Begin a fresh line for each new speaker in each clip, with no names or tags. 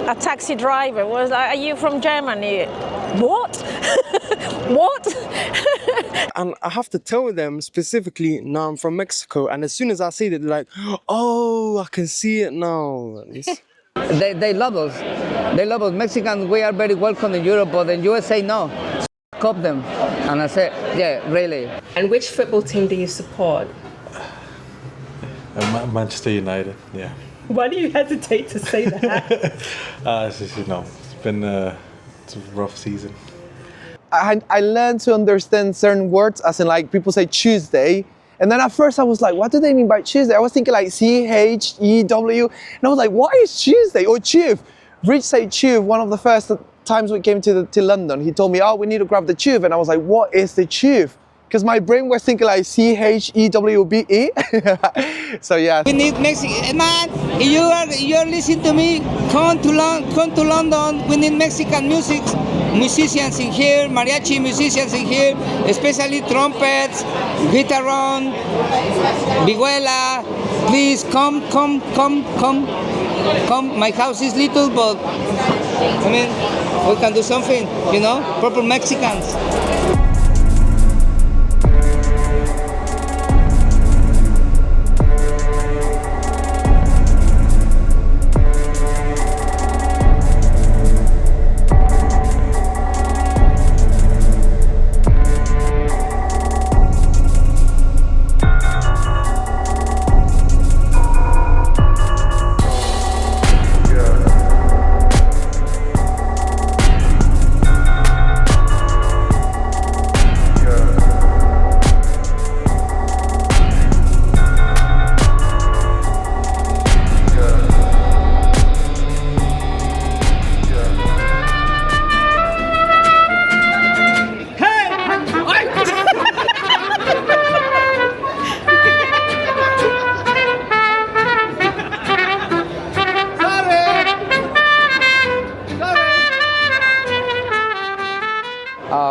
a taxi driver was, "Are you from Germany?" What? What?
And I have to tell them specifically, no, I'm from Mexico. And as soon as I say that, they're like, oh, I can see it now.
They love us. They love us. Mexicans, we are very welcome in Europe, but in USA, no. Cop them. And I said, yeah, really.
And which football team do you support?
Manchester United, yeah.
Why do you hesitate to say that?
It's just, it's been it's a rough season.
I learned to understand certain words, as in like people say Tuesday, and then at first I was like, what do they mean by Tuesday? I was thinking like CHEW, and I was like, what is Tuesday or tube? Rich said tube. One of the first times we came to London, he told me, oh, we need to grab the tube, and I was like, what is the tube? Because my brain was thinking like CHEWBE. So yeah.
We need Mexican, man. You're listening to me. Come to London. We need Mexican musicians in here, mariachi musicians in here, especially trumpets, guitarron, vihuela. Please come. My house is little, but I mean, we can do something. Proper Mexicans.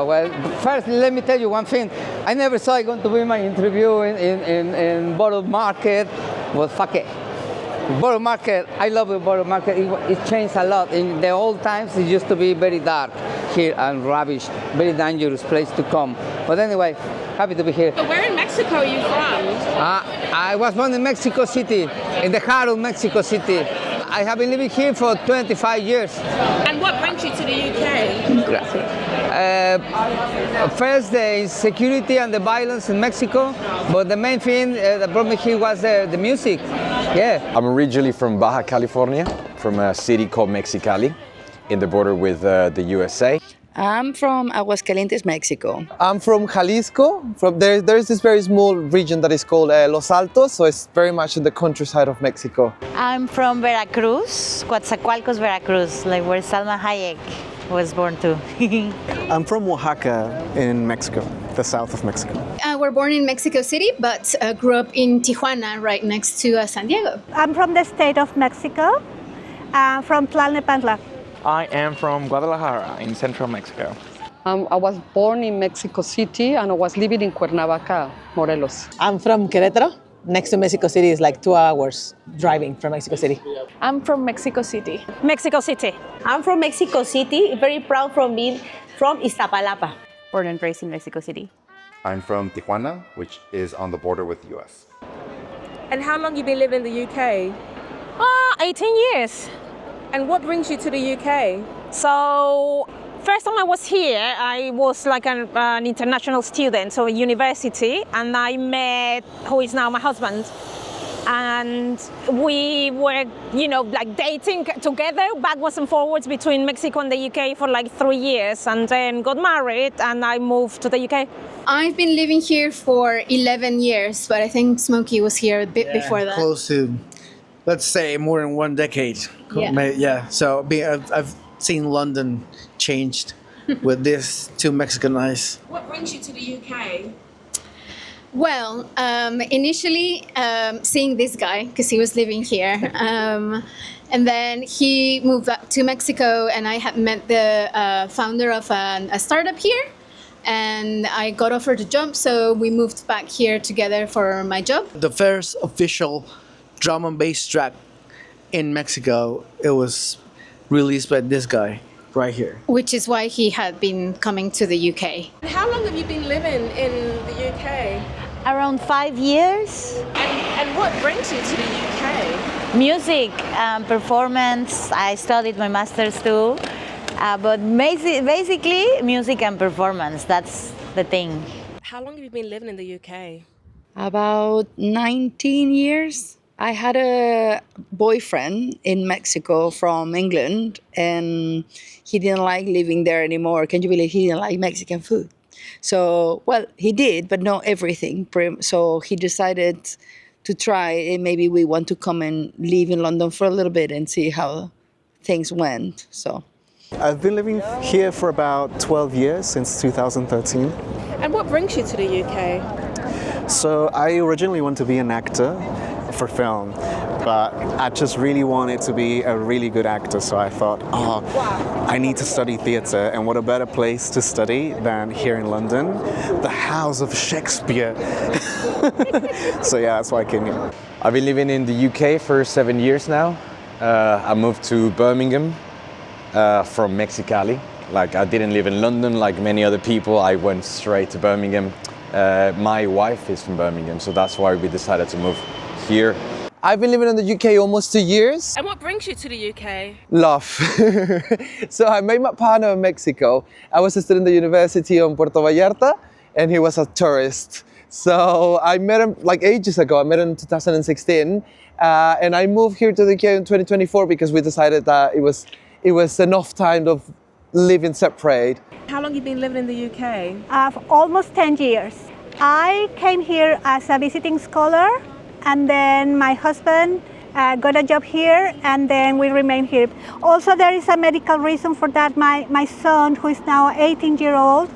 Well, first, let me tell you one thing. I never saw it going to be my interview in Borough Market. Well, fuck it. Borough Market, I love the Borough Market. It changed a lot. In the old times, it used to be very dark here and rubbish, very dangerous place to come. But anyway, happy to be here.
So where in Mexico are you from?
I was born in Mexico City, in the heart of Mexico City. I have been living here for 25 years.
And what brings you to the UK?
Gracias. First, the insecurity and the violence in Mexico, but the main thing that brought me here was the music. Yeah.
I'm originally from Baja California, from a city called Mexicali, in the border with the USA.
I'm from Aguascalientes, Mexico.
I'm from Jalisco. There's this very small region that is called Los Altos, so it's very much in the countryside of Mexico.
I'm from Veracruz, Coatzacoalcos, Veracruz, like where Salma Hayek was born too.
I'm from Oaxaca in Mexico, the south of Mexico.
We're born in Mexico City, but grew up in Tijuana, right next to San Diego.
I'm from the state of Mexico, from Tlalnepantla.
I am from Guadalajara in central Mexico.
I was born in Mexico City and I was living in Cuernavaca, Morelos.
I'm from Querétaro. Next to Mexico City is like 2 hours driving from Mexico City.
I'm from Mexico City.
Mexico City.
I'm from Mexico City, very proud from being from Iztapalapa.
Born and raised in Mexico City.
I'm from Tijuana, which is on the border with the US.
And how long you been living in the UK?
18 years.
And what brings you to the UK?
So, first time I was here, I was like an international student, so university, and I met who is now my husband. And we were, like dating together, backwards and forwards between Mexico and the UK for like 3 years, and then got married, and I moved to the UK.
I've been living here for 11 years, but I think Smokey was here a bit before that.
Close to, let's say, more than 1 decade.
Yeah.
So I've seen London changed with this to Mexicanize.
What brings you to the UK?
Well, initially seeing this guy, because he was living here. And then he moved back to Mexico, and I had met the founder of a startup here. And I got offered a job, so we moved back here together for my job.
The first official drum and bass track in Mexico, it was released by this guy right here.
which is why he had been coming to the UK.
And how long have you been living in the UK?
Around 5 years.
And what brings you to the UK?
Music, performance. I studied my master's too. But basically, music and performance, that's the thing.
How long have you been living in the UK?
About 19 years. I had a boyfriend in Mexico from England, and he didn't like living there anymore. Can you believe he didn't like Mexican food? So, well, he did, but not everything. So he decided to try, and maybe we want to come and live in London for a little bit and see how things went. So
I've been living here for about 12 years, since 2013.
And what brings you to the UK?
So I originally wanted to be an actor for film, but I just really wanted to be a really good actor. So I thought, I need to study theatre, and what a better place to study than here in London, the house of Shakespeare. So yeah, that's why I came here.
I've been living in the UK for 7 years now. I moved to Birmingham from Mexicali. Like, I didn't live in London like many other people. I went straight to Birmingham. My wife is from Birmingham, so that's why we decided to move here.
I've been living in the UK almost 2 years.
And what brings you to the UK?
Love. So I met my partner in Mexico. I was a student at the university in Puerto Vallarta, and he was a tourist. So I met him like ages ago. I met him in 2016, and I moved here to the UK in 2024 because we decided that it was enough time of living separate.
How long have you been living in the UK?
Almost 10 years. I came here as a visiting scholar, and then my husband got a job here, and then we remained here. Also, there is a medical reason for that. My son, who is now 18-year-old,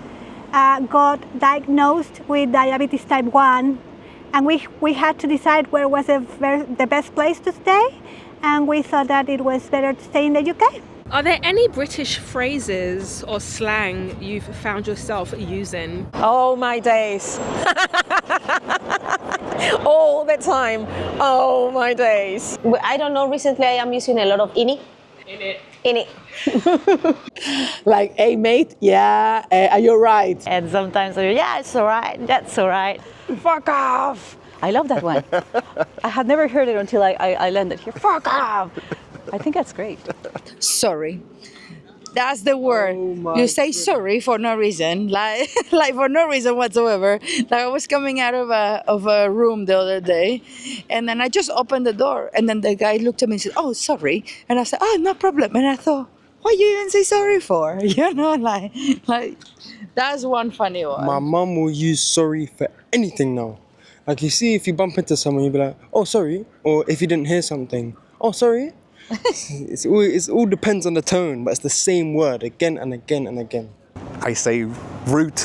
got diagnosed with diabetes type 1, and we had to decide where was the best place to stay, and we thought that it was better to stay in the UK.
Are there any British phrases or slang you've found yourself using?
Oh my days. All the time. Oh my days.
I don't know, recently I am using a lot of ini. Ini.
Like, hey mate, yeah, you're right.
And sometimes, yeah, it's all right, that's all right.
Fuck off! I love that one. I had never heard it until I landed here. Fuck off! I think that's great.
sorry. That's the word. You say sorry for no reason, like for no reason whatsoever. Like, I was coming out of a room the other day, and then I just opened the door, and then the guy looked at me and said, "Oh, sorry," and I said, "Oh, no problem." And I thought, what you even say sorry for? You know, like that's one funny one.
My mum will use sorry for anything now. Like, you see, if you bump into someone, you'll be like, "Oh, sorry," or if you didn't hear something, "Oh, sorry." It all depends on the tone, but it's the same word again and again and again.
I say route,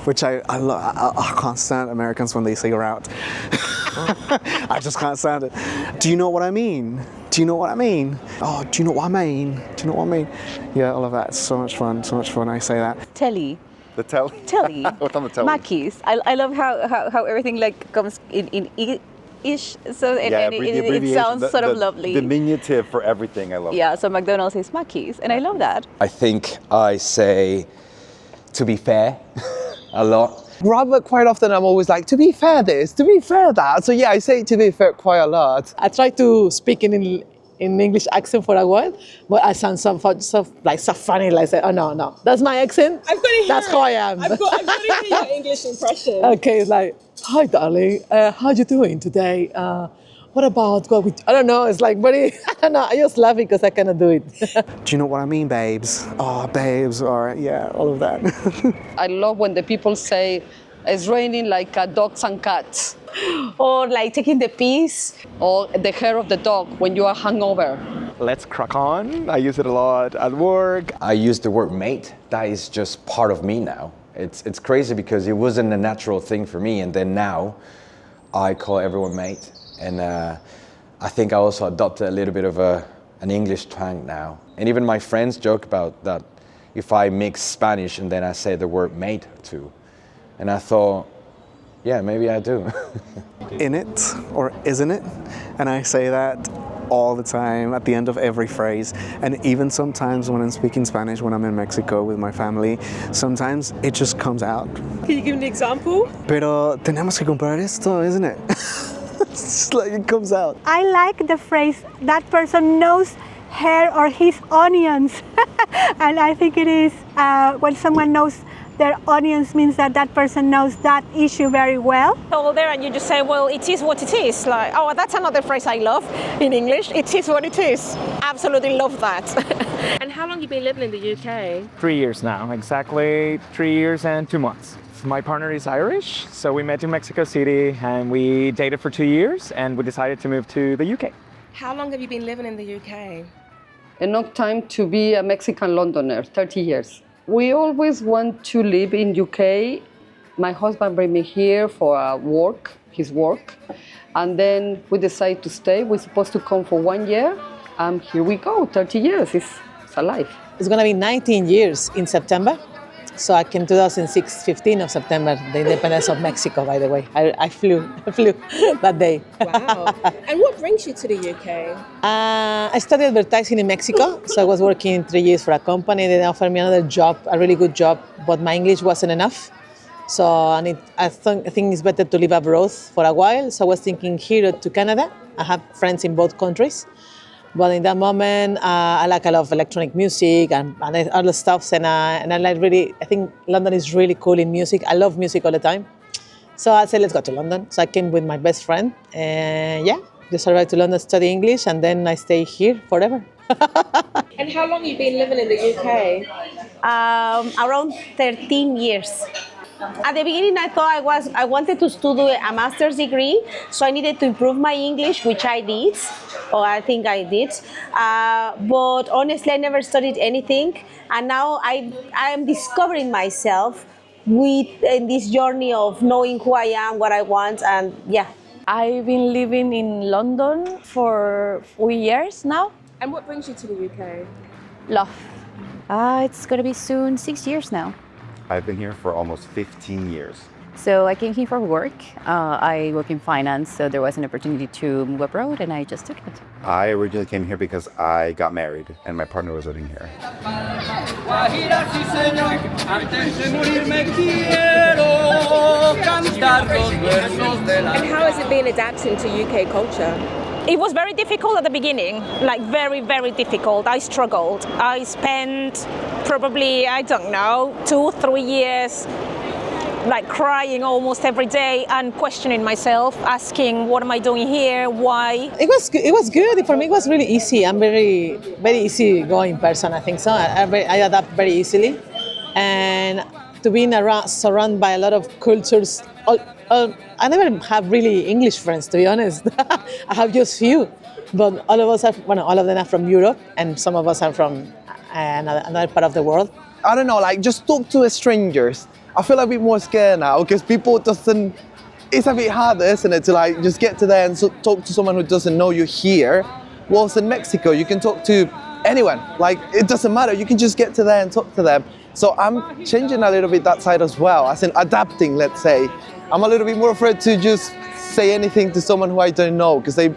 which I can't stand Americans when they say route. I just can't stand it. Do you know what I mean? Do you know what I mean? Oh, do you know what I mean? Do you know what I mean? Yeah, all of that. It's so much fun. So much fun. I say that.
Telly.
The telly?
Telly.
What's on the telly?
Mackies. I love how everything like comes in ish. So it sounds sort of lovely.
Diminutive for everything. I love.
Yeah. So McDonald's is Mackies, and I love that.
I think I say, to be fair, a lot.
Robert, quite often I'm always like, to be fair this, to be fair that. So yeah, I say to be fair quite a lot.
I try to speak in English accent for a while, but I sound so funny, like say, oh no, that's my accent.
I've got to hear
That's how I am.
I've got to hear your English impression.
Okay, it's like, hi darling, how you doing today? What about what we? I don't know. It's like, buddy, I don't know. I just laugh because I cannot do it.
Do you know what I mean, babes? Oh, babes, all right, yeah, all of that.
I love when the people say, it's raining like dogs and cats.
Or like taking the piss.
Or the hair of the dog when you are hungover.
Let's crack on. I use it a lot at work.
I use the word mate. That is just part of me now. It's crazy because it wasn't a natural thing for me, and then now I call everyone mate. And I think I also adopted a little bit of an English twang now. And even my friends joke about that if I mix Spanish and then I say the word mate too. And I thought, yeah, maybe I do.
In it or isn't it? And I say that all the time at the end of every phrase. And even sometimes when I'm speaking Spanish, when I'm in Mexico with my family, sometimes it just comes out.
Can you give me an example?
Pero tenemos que comprar esto, isn't it? It's just like it comes out.
I like the phrase, that person knows her or his onions. And I think it is when someone knows their audience means that that person knows that issue very well.
Over there and you just say, well, it is what it is. Like, oh, that's another phrase I love in English. It is what it is. Absolutely love that.
And how long have you been living in the UK?
3 years now, exactly 3 years and 2 months. My partner is Irish, so we met in Mexico City and we dated for 2 years and we decided to move to the UK.
How long have you been living in the UK?
Enough time to be a Mexican Londoner, 30 years. We always want to live in UK. My husband brought me here for his work, and then we decided to stay. We're supposed to come for 1 year, and here we go, 30 years. It's alive.
It's going to be 19 years in September. So I came 2006, 15 of September, the independence of Mexico, by the way. I flew that day.
Wow. And what brings you to the UK?
I studied advertising in Mexico. So I was working 3 years for a company. They offered me another job, a really good job, but my English wasn't enough. So I think it's better to live abroad for a while. So I was thinking here to Canada. I have friends in both countries. But in that moment, I like a lot of electronic music and other stuff, and I like really. I think London is really cool in music. I love music all the time, so I said let's go to London. So I came with my best friend, and just arrived to London, study English, and then I stay here forever.
And how long have you been living in the UK?
Around 13 years. At the beginning, I thought I wanted to study a master's degree, so I needed to improve my English, which I did, or I think I did. But honestly, I never studied anything, and now I am discovering myself in this journey of knowing who I am, what I want, and
I've been living in London for 4 years now.
And what brings you to the UK?
Love. It's going to be soon 6 years now.
I've been here for almost 15 years.
So I came here for work. I work in finance, so there was an opportunity to move abroad, and I just took it.
I originally came here because I got married and my partner was living here.
And how has it been adapting to UK culture?
It was very difficult at the beginning, like very, very difficult. I struggled. I spent probably, 2-3 years like crying almost every day and questioning myself, asking what am I doing here, why?
It was good. For me, it was really easy. I'm very, very easy going person, I think so. I adapt very easily. And to be surrounded by a lot of cultures, I never have really English friends, to be honest. I have just few, but all of them are from Europe, and some of us are from another part of the world.
I don't know, like just talk to strangers. I feel a bit more scared now because people doesn't. It's a bit harder, isn't it, to like just get to there and talk to someone who doesn't know you here. Whilst in Mexico, you can talk to anyone. Like it doesn't matter. You can just get to there and talk to them. So I'm changing a little bit that side as well, as in adapting, let's say. I'm a little bit more afraid to just say anything to someone who I don't know because they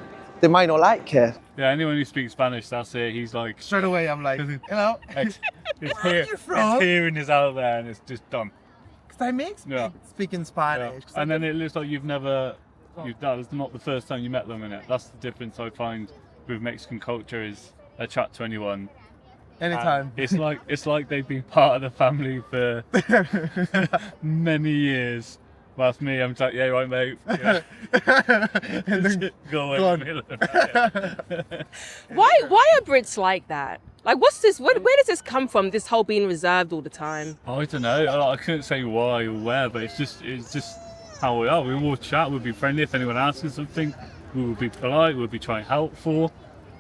might not like it.
Yeah, anyone who speaks Spanish, that's it. He's like...
Straight away, I'm like, hello.
It's here and it's out there and it's just done.
Because I make speaking Spanish.
Yeah. And then it looks like that's not the first time you met them in it. That's the difference I find with Mexican culture is I chat to anyone.
Anytime.
It's like they've been part of the family for many years. That's me. I'm just like, yeah, right, mate. Yeah.
And then
go away.
Why are Brits like that? Like, what's this? Where does this come from? This whole being reserved all the time.
I don't know. I couldn't say why or where, but it's just how we are. We will chat. We'll be friendly. If anyone asks us something, we will be polite. We'll be trying helpful.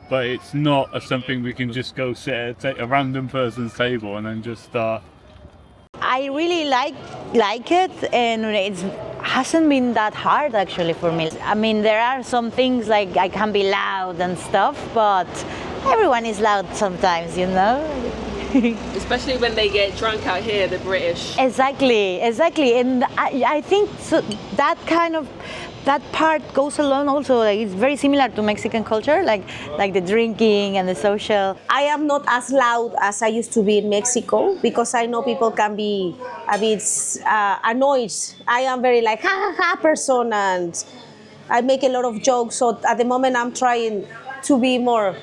But it's not something we can just go sit at a random person's table and then just start.
I really like it, and it hasn't been that hard actually for me. I mean, there are some things like I can be loud and stuff, but everyone is loud sometimes, you know.
Especially when they get drunk out here, the British.
Exactly. And I think so that kind of that part goes along also. Like it's very similar to Mexican culture, like the drinking and the social.
I am not as loud as I used to be in Mexico because I know people can be a bit annoyed. I am very like ha ha ha person, and I make a lot of jokes. So at the moment I'm trying to be more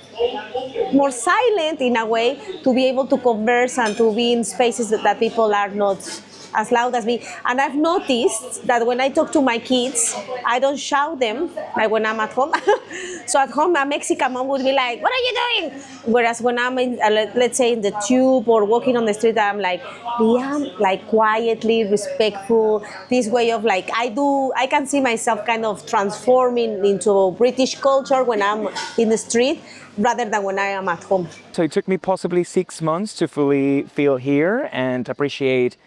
silent in a way, to be able to converse and to be in spaces that people are not as loud as me. And I've noticed that when I talk to my kids, I don't shout them like when I'm at home. So at home, a Mexican mom would be like, "What are you doing?" Whereas when I'm in, let's say in the tube or walking on the street, I'm like, like quietly respectful. This way of like, I can see myself kind of transforming into British culture when I'm in the street rather than when I am at home.
So it took me possibly 6 months to fully feel here and appreciate,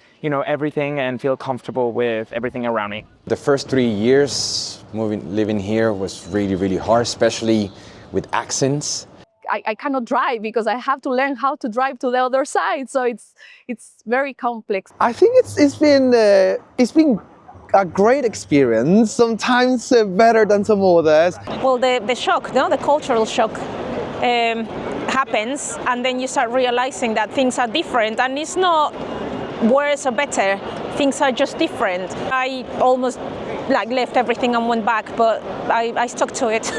everything and feel comfortable with everything around me.
The first 3 years living here was really, really hard, especially with accents.
I cannot drive because I have to learn how to drive to the other side. So it's very complex.
I think it's been a great experience, sometimes better than some others.
Well, the shock, the cultural shock happens, and then you start realizing that things are different, and it's not worse or better, things are just different. I almost left everything and went back, but I stuck to it.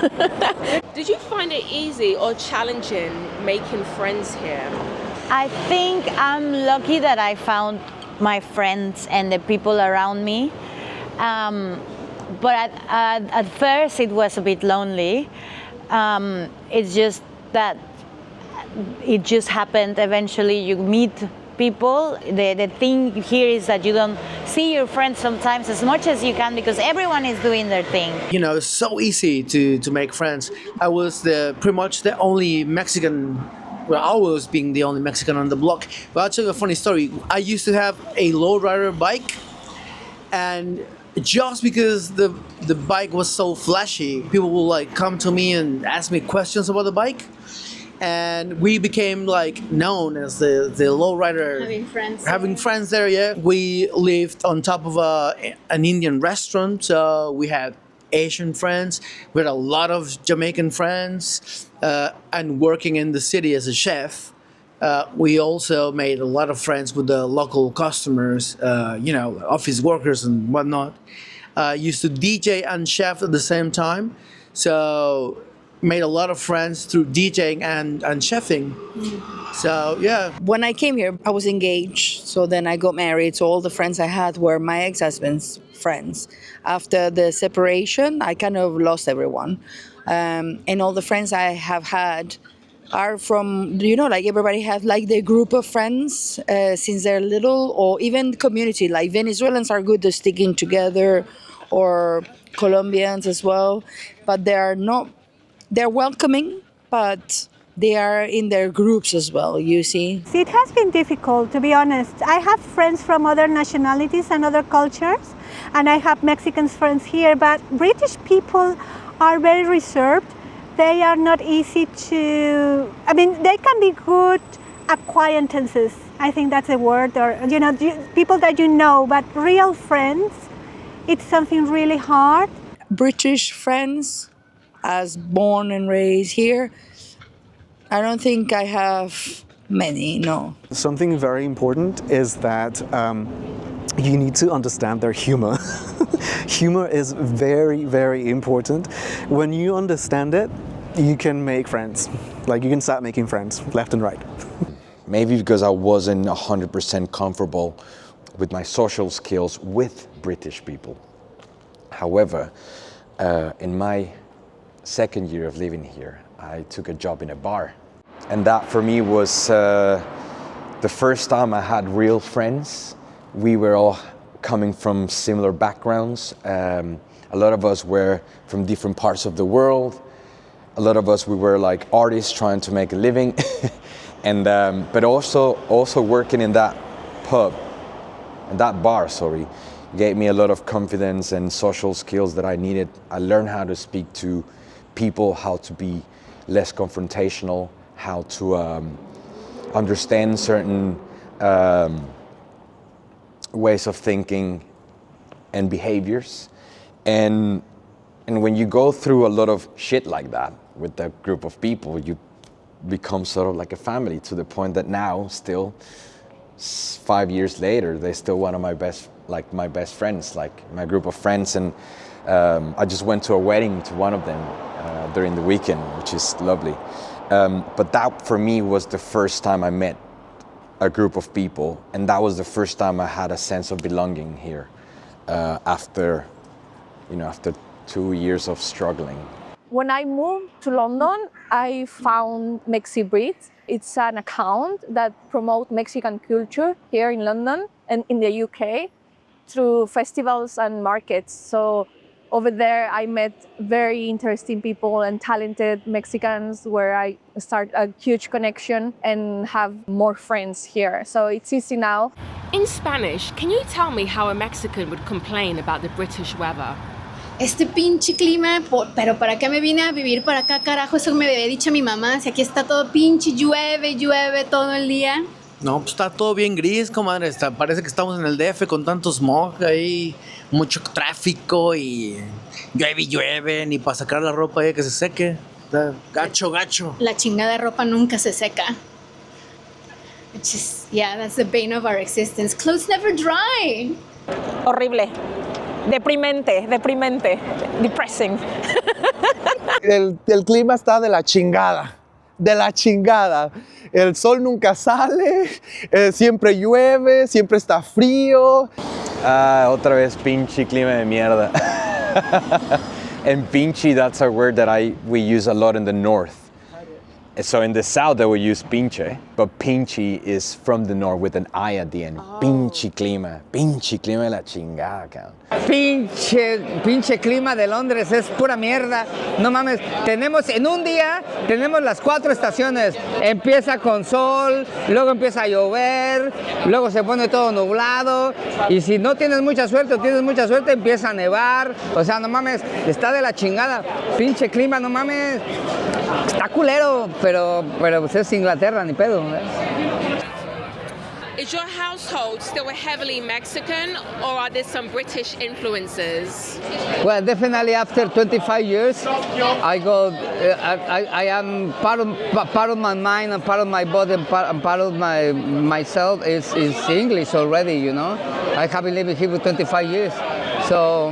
Did you find it easy or challenging making friends here?
I think I'm lucky that I found my friends and the people around me. But at first it was a bit lonely. It's just that it just happened. Eventually you meet people. The thing here is that you don't see your friends sometimes as much as you can because everyone is doing their thing.
It's so easy to make friends. I was pretty much the only Mexican. Well, I was being the only Mexican on the block. But I'll tell you a funny story. I used to have a lowrider bike, and just because the bike was so flashy, people would come to me and ask me questions about the bike. And we became known as the lowrider. Having friends there, yeah. We lived on top of an Indian restaurant, so we had Asian friends. We had a lot of Jamaican friends, and working in the city as a chef, we also made a lot of friends with the local customers, office workers and whatnot. Used to DJ and chef at the same time, so made a lot of friends through DJing and chefing. So yeah.
When I came here, I was engaged. So then I got married. So all the friends I had were my ex-husband's friends. After the separation, I kind of lost everyone. And all the friends I have had are from, everybody has their group of friends since they're little, or even community. Like Venezuelans are good at sticking together, or Colombians as well. But they're welcoming, but they are in their groups as well, you see.
It has been difficult, to be honest. I have friends from other nationalities and other cultures, and I have Mexican friends here, but British people are very reserved. They are not easy they can be good acquaintances. I think that's a word, or, people that you know, but real friends, it's something really hard.
British friends, as born and raised here, I don't think I have many, no.
Something very important is that you need to understand their humor. Humor is very, very important. When you understand it, you can make friends. You can start making friends left and right.
Maybe because I wasn't 100% comfortable with my social skills with British people. However, in my second year of living here, I took a job in a bar. And that for me was the first time I had real friends. We were all coming from similar backgrounds. A lot of us were from different parts of the world. A lot of us, we were artists trying to make a living. And but also working in that bar, gave me a lot of confidence and social skills that I needed. I learned how to speak to people, how to be less confrontational, how to understand certain ways of thinking and behaviors. And And when you go through a lot of shit like that with that group of people, you become sort of like a family, to the point that now, still 5 years later, they're still one of my best friends, like my group of friends. And I just went to a wedding to one of them during the weekend, which is lovely. But that for me was the first time I met a group of people, and that was the first time I had a sense of belonging here after 2 years of struggling.
When I moved to London, I found MexiBreed. It's an account that promotes Mexican culture here in London and in the UK through festivals and markets. So over there, I met very interesting people and talented Mexicans, where I start a huge connection and have more friends here. So it's easy now.
In Spanish, can you tell me how a Mexican would complain about the British weather?
Este pinche clima, pero ¿para qué me vine a vivir para acá, carajo? Eso me había dicho mi mamá, si aquí está todo pinche, llueve todo el día.
No, pues está todo bien gris, comadre. Parece que estamos en el DF con tanto smog ahí, mucho tráfico y llueve, ni para sacar la ropa ahí que se seque. Está gacho.
La chingada ropa nunca se seca. Which is, that's the bane of our existence. Clothes never dry.
Horrible. Deprimente, depressing.
El clima está de la chingada. El sol nunca sale, siempre llueve, siempre está frío.
Otra vez pinche clima de mierda. And pinche, that's a word that we use a lot in the north. So in the south, they will use pinche, but pinche is from the north with an I at the end. Oh. Pinche clima de la chingada, cabrón.
Pinche clima de Londres es pura mierda. No mames, en un día tenemos las 4 estaciones. Empieza con sol, luego empieza a llover, luego se pone todo nublado, y si no tienes mucha suerte empieza a nevar. O sea, no mames, está de la chingada. Pinche clima, no mames. Está culero, pero pues es Inglaterra, ni pedo.
Is your household still heavily Mexican, or are there some British influences?
Well, definitely after 25 years, I am part of my mind and part of my body and part of myself is English already, you know. I have been living here for 25 years. So,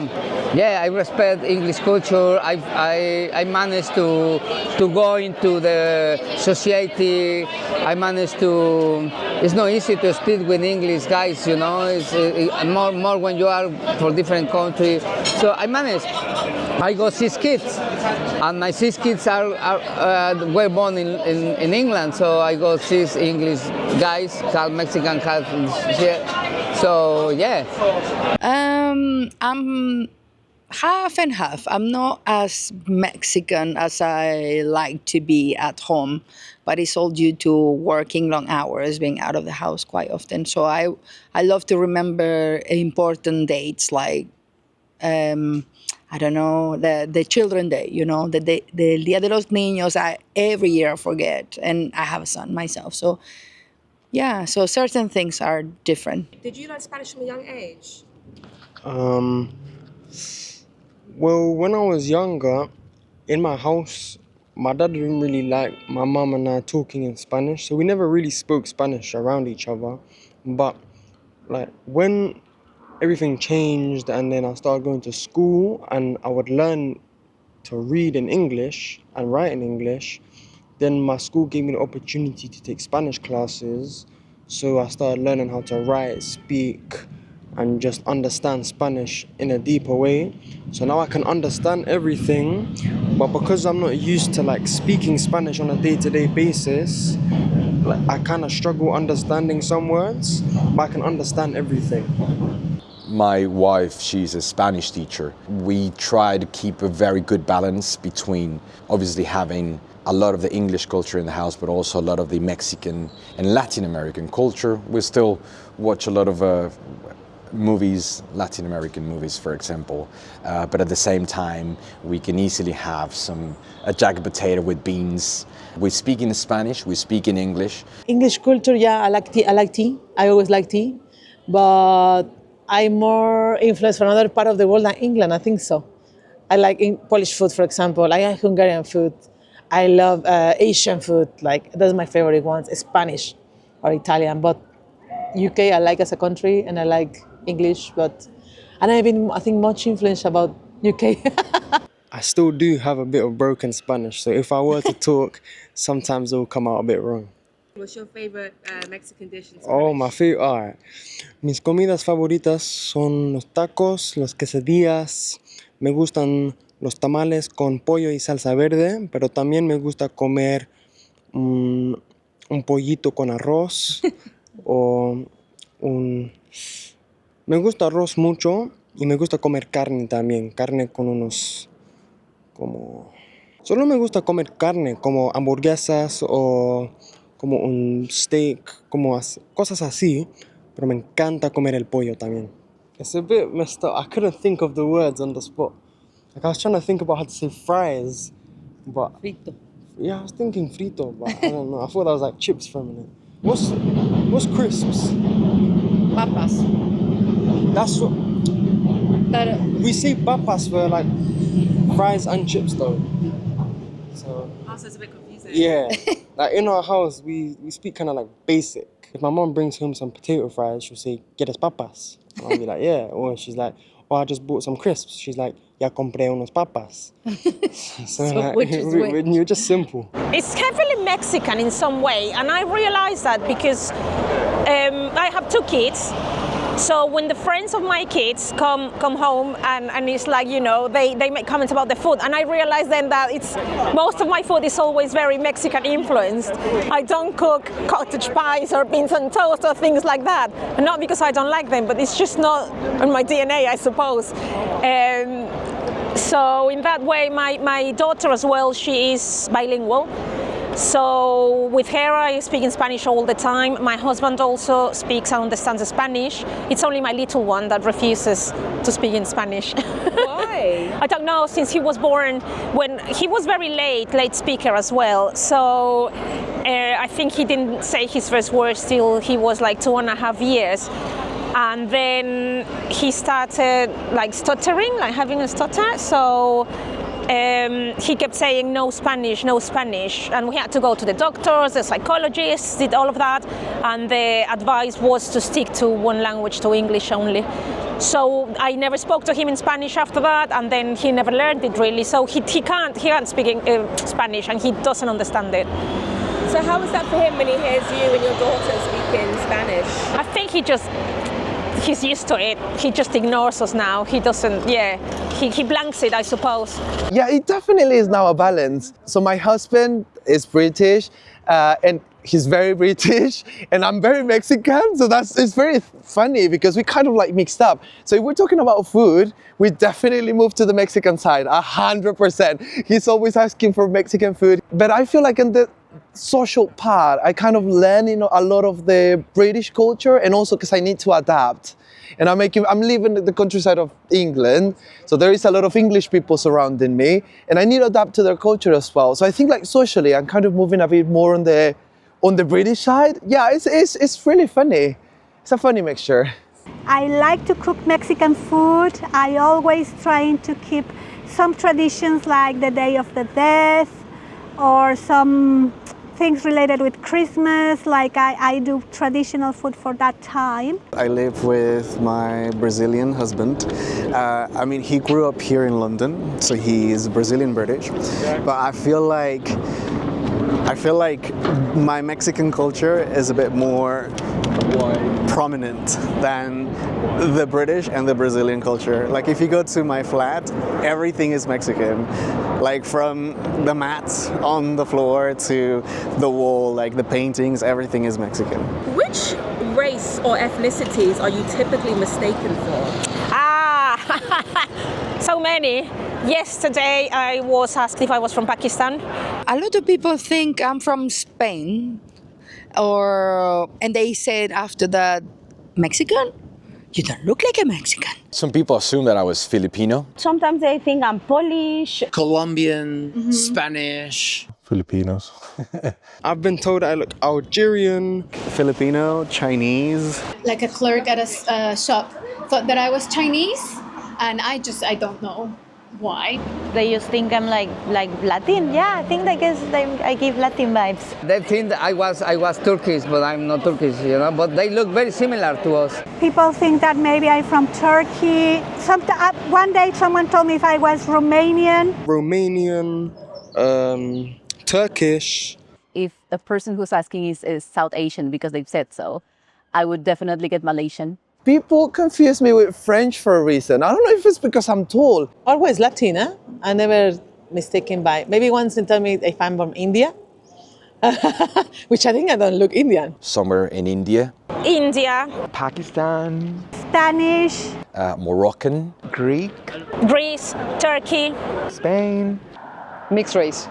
yeah, I respect English culture. I managed to go into the society. I managed to. It's not easy to speak with English guys, you know. It's more when you are for different countries. So I managed. I got 6 kids, and my 6 kids were born in England. So I got 6 English guys, half Mexican, half here. So yeah.
I'm half and half. I'm not as Mexican as I like to be at home, but it's all due to working long hours, being out of the house quite often. So I love to remember important dates like, I don't know, the Children's Day, you know, the Día de los Niños. Every year I forget, and I have a son myself. So yeah, so certain things are different.
Did you learn Spanish from a young age?
Well, when I was younger, in my house, my dad didn't really like my mum and I talking in Spanish, so we never really spoke Spanish around each other. But like when everything changed and then I started going to school and I would learn to read in English and write in English, then my school gave me the opportunity to take Spanish classes, so I started learning how to write, speak, and just understand Spanish in a deeper way. So now I can understand everything, but because I'm not used to like speaking Spanish on a day-to-day basis, like I kind of struggle understanding some words, but I can understand everything.
My wife, she's a Spanish teacher. We try to keep a very good balance between obviously having a lot of the English culture in the house, but also a lot of the Mexican and Latin American culture. We still watch a lot of movies, Latin American movies, for example, but at the same time, we can easily have a jacket potato with beans. We speak in Spanish, we speak in English.
English culture, yeah, I like tea. I always like tea, but I'm more influenced from another part of the world than England, I think so. I like Polish food, for example. I like Hungarian food. I love Asian food. Like those are my favorite ones. Spanish or Italian. But UK I like as a country, and I like English. But and I've been, I think, much influenced about UK.
I still do have a bit of broken Spanish, so if I were to talk, sometimes it will come out a bit wrong.
What's your favorite Mexican dish in Spanish?
Oh, my favorite. All right. Mis comidas favoritas son los tacos, las quesadillas. Me gustan los tamales con pollo y salsa verde, pero también me gusta comer un pollito con arroz o un... Me gusta arroz mucho y me gusta comer carne también, carne con unos... como... Solo me gusta comer carne, como hamburguesas o como un steak, como cosas así, pero me encanta comer el pollo también. It's a bit messed up. I couldn't think of the words on the spot. Like I was trying to think about how to say fries, but...
Frito.
Yeah, I was thinking frito, but I don't know. I thought that was like chips for a minute. What's crisps?
Papas.
That's what... We say papas for like fries and chips though. So...
Also, it's a bit confusing.
Yeah. Like in our house, we speak kind of like basic. If my mom brings home some potato fries, she'll say, "¿Quieres papas?" And I'll be like, "Yeah." Or she's like, "Oh, I just bought some crisps." She's like, "Ya compré unos papas." So like,
which is which?
You're just simple.
It's heavily Mexican in some way, and I realized that because I have 2 kids. So when the friends of my kids come home and it's like, you know, they make comments about the food, and I realize then that most of my food is always very Mexican influenced. I don't cook cottage pies or beans and toast or things like that. And not because I don't like them, but it's just not in my DNA, I suppose. So in that way, my daughter as well, she is bilingual. So with her, I speak in Spanish all the time. My husband also speaks and understands Spanish. It's only my little one that refuses to speak in Spanish.
Why?
I don't know, since he was born, when he was very late speaker as well. So I think he didn't say his first words till he was like 2.5 years. And then he started like stuttering, like having a stutter. So he kept saying no Spanish, and we had to go to the doctors, the psychologists, did all of that, and the advice was to stick to one language, to English only. So I never spoke to him in Spanish after that, and then he never learned it really. So he can't speak Spanish, and he doesn't understand it.
So how was that for him when he hears you and your daughter speaking Spanish?
I think he's used to it. He just ignores us now. He doesn't, he blanks it, I suppose.
Yeah, it definitely is now a balance. So my husband is British, and he's very British, and I'm very Mexican. So it's very funny because we kind of like mixed up. So if we're talking about food, we definitely moved to the Mexican side, 100%. He's always asking for Mexican food. But I feel like in the social part, I kind of learn a lot of the British culture, and also because I need to adapt. And I'm living in the countryside of England, so there is a lot of English people surrounding me, and I need to adapt to their culture as well. So I think like socially, I'm kind of moving a bit more on the British side. Yeah, it's really funny. It's a funny mixture.
I like to cook Mexican food. I always trying to keep some traditions like the Day of the Dead, or some things related with Christmas, like I do traditional food for that time.
I live with my Brazilian husband. I mean, he grew up here in London, so he's Brazilian British. But I feel like my Mexican culture is a bit more prominent than the British and the Brazilian culture. Like if you go to my flat, everything is Mexican. Like from the mats on the floor to the wall, like the paintings, everything is Mexican.
Which race or ethnicities are you typically mistaken for?
So many. Yesterday I was asked if I was from Pakistan.
A lot of people think I'm from Spain, and they said after that, Mexican? You don't look like a Mexican.
Some people assume that I was Filipino.
Sometimes they think I'm Polish,
Colombian, Spanish.
Filipinos.
I've been told I look Algerian,
Filipino, Chinese.
Like a clerk at a shop thought that I was Chinese, and I don't know. Why?
They just think I'm like Latin. Yeah, I think I give Latin vibes.
They think that I was Turkish, but I'm not Turkish, you know. But they look very similar to us.
People think that maybe I'm from Turkey. One day someone told me if I was Romanian.
Romanian, Turkish.
If the person who's asking is South Asian because they've said so, I would definitely get Malaysian.
People confuse me with French for a reason. I don't know if it's because I'm tall.
Always Latina. I never mistaken by. Maybe once they tell me if I'm from India, which I think I don't look Indian.
Somewhere in India.
India,
Pakistan,
Spanish,
Moroccan.
Greek,
Greece, Turkey.
Spain.
Mixed race.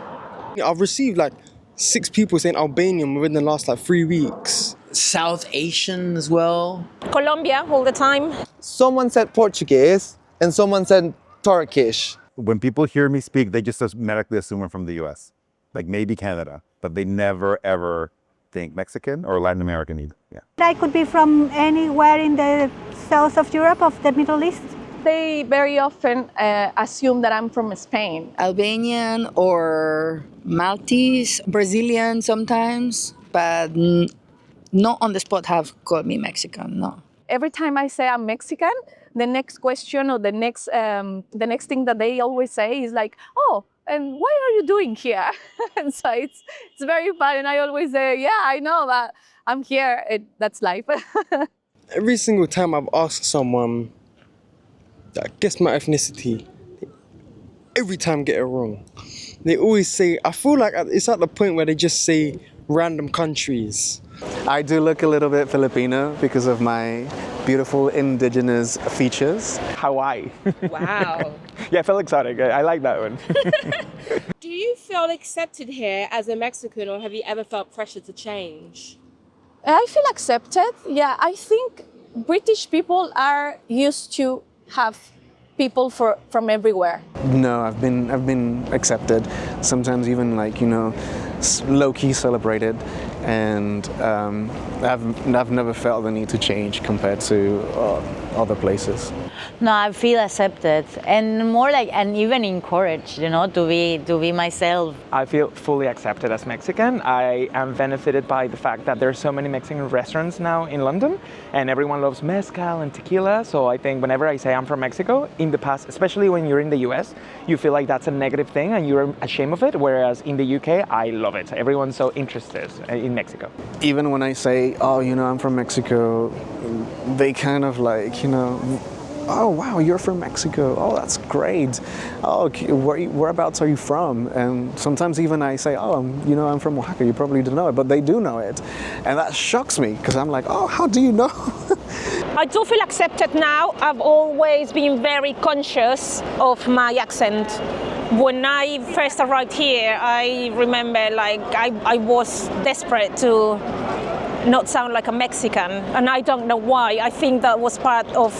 I've received like 6 people saying Albanian within the last like 3 weeks.
South Asian as well.
Colombia all the time.
Someone said Portuguese and someone said Turkish.
When people hear me speak, they just automatically assume I'm from the US, like maybe Canada, but they never ever think Mexican or Latin American either. Yeah.
I could be from anywhere in the south of Europe, of the Middle East.
They very often assume that I'm from Spain.
Albanian or Maltese, Brazilian sometimes, but not on the spot have called me Mexican, no.
Every time I say I'm Mexican, the next question or the next thing that they always say is like, oh, and what are you doing here? And so it's very fun, and I always say, yeah, I know that I'm here. That's life.
Every single time I've asked someone, guess my ethnicity, every time get it wrong. They always say, I feel like it's at the point where they just say random countries.
I do look a little bit Filipino because of my beautiful indigenous features.
Hawaii.
Wow.
Yeah, I felt exotic. I like that one.
Do you feel accepted here as a Mexican, or have you ever felt pressure to change?
I feel accepted. Yeah, I think British people are used to have people from everywhere.
No, I've been accepted. Sometimes even like, you know, low-key celebrated, and I've never felt the need to change compared to other places.
No, I feel accepted and more like, and even encouraged, you know, to be myself.
I feel fully accepted as Mexican. I am benefited by the fact that there are so many Mexican restaurants now in London, and everyone loves mezcal and tequila. So I think whenever I say I'm from Mexico, in the past, especially when you're in the US, you feel like that's a negative thing and you're ashamed of it. Whereas in the UK, I love it. Everyone's so interested in Mexico.
Even when I say, oh, you know, I'm from Mexico, they kind of like, you know, oh wow, you're from Mexico. Oh, that's great. Oh, whereabouts are you from? And sometimes even I say, oh, I'm from Oaxaca. You probably don't know it, but they do know it, and that shocks me because I'm like, oh, how do you know?
I do feel accepted now. I've always been very conscious of my accent. When I first arrived here, I remember like I was desperate to not sound like a Mexican, and I don't know why. I think that was part of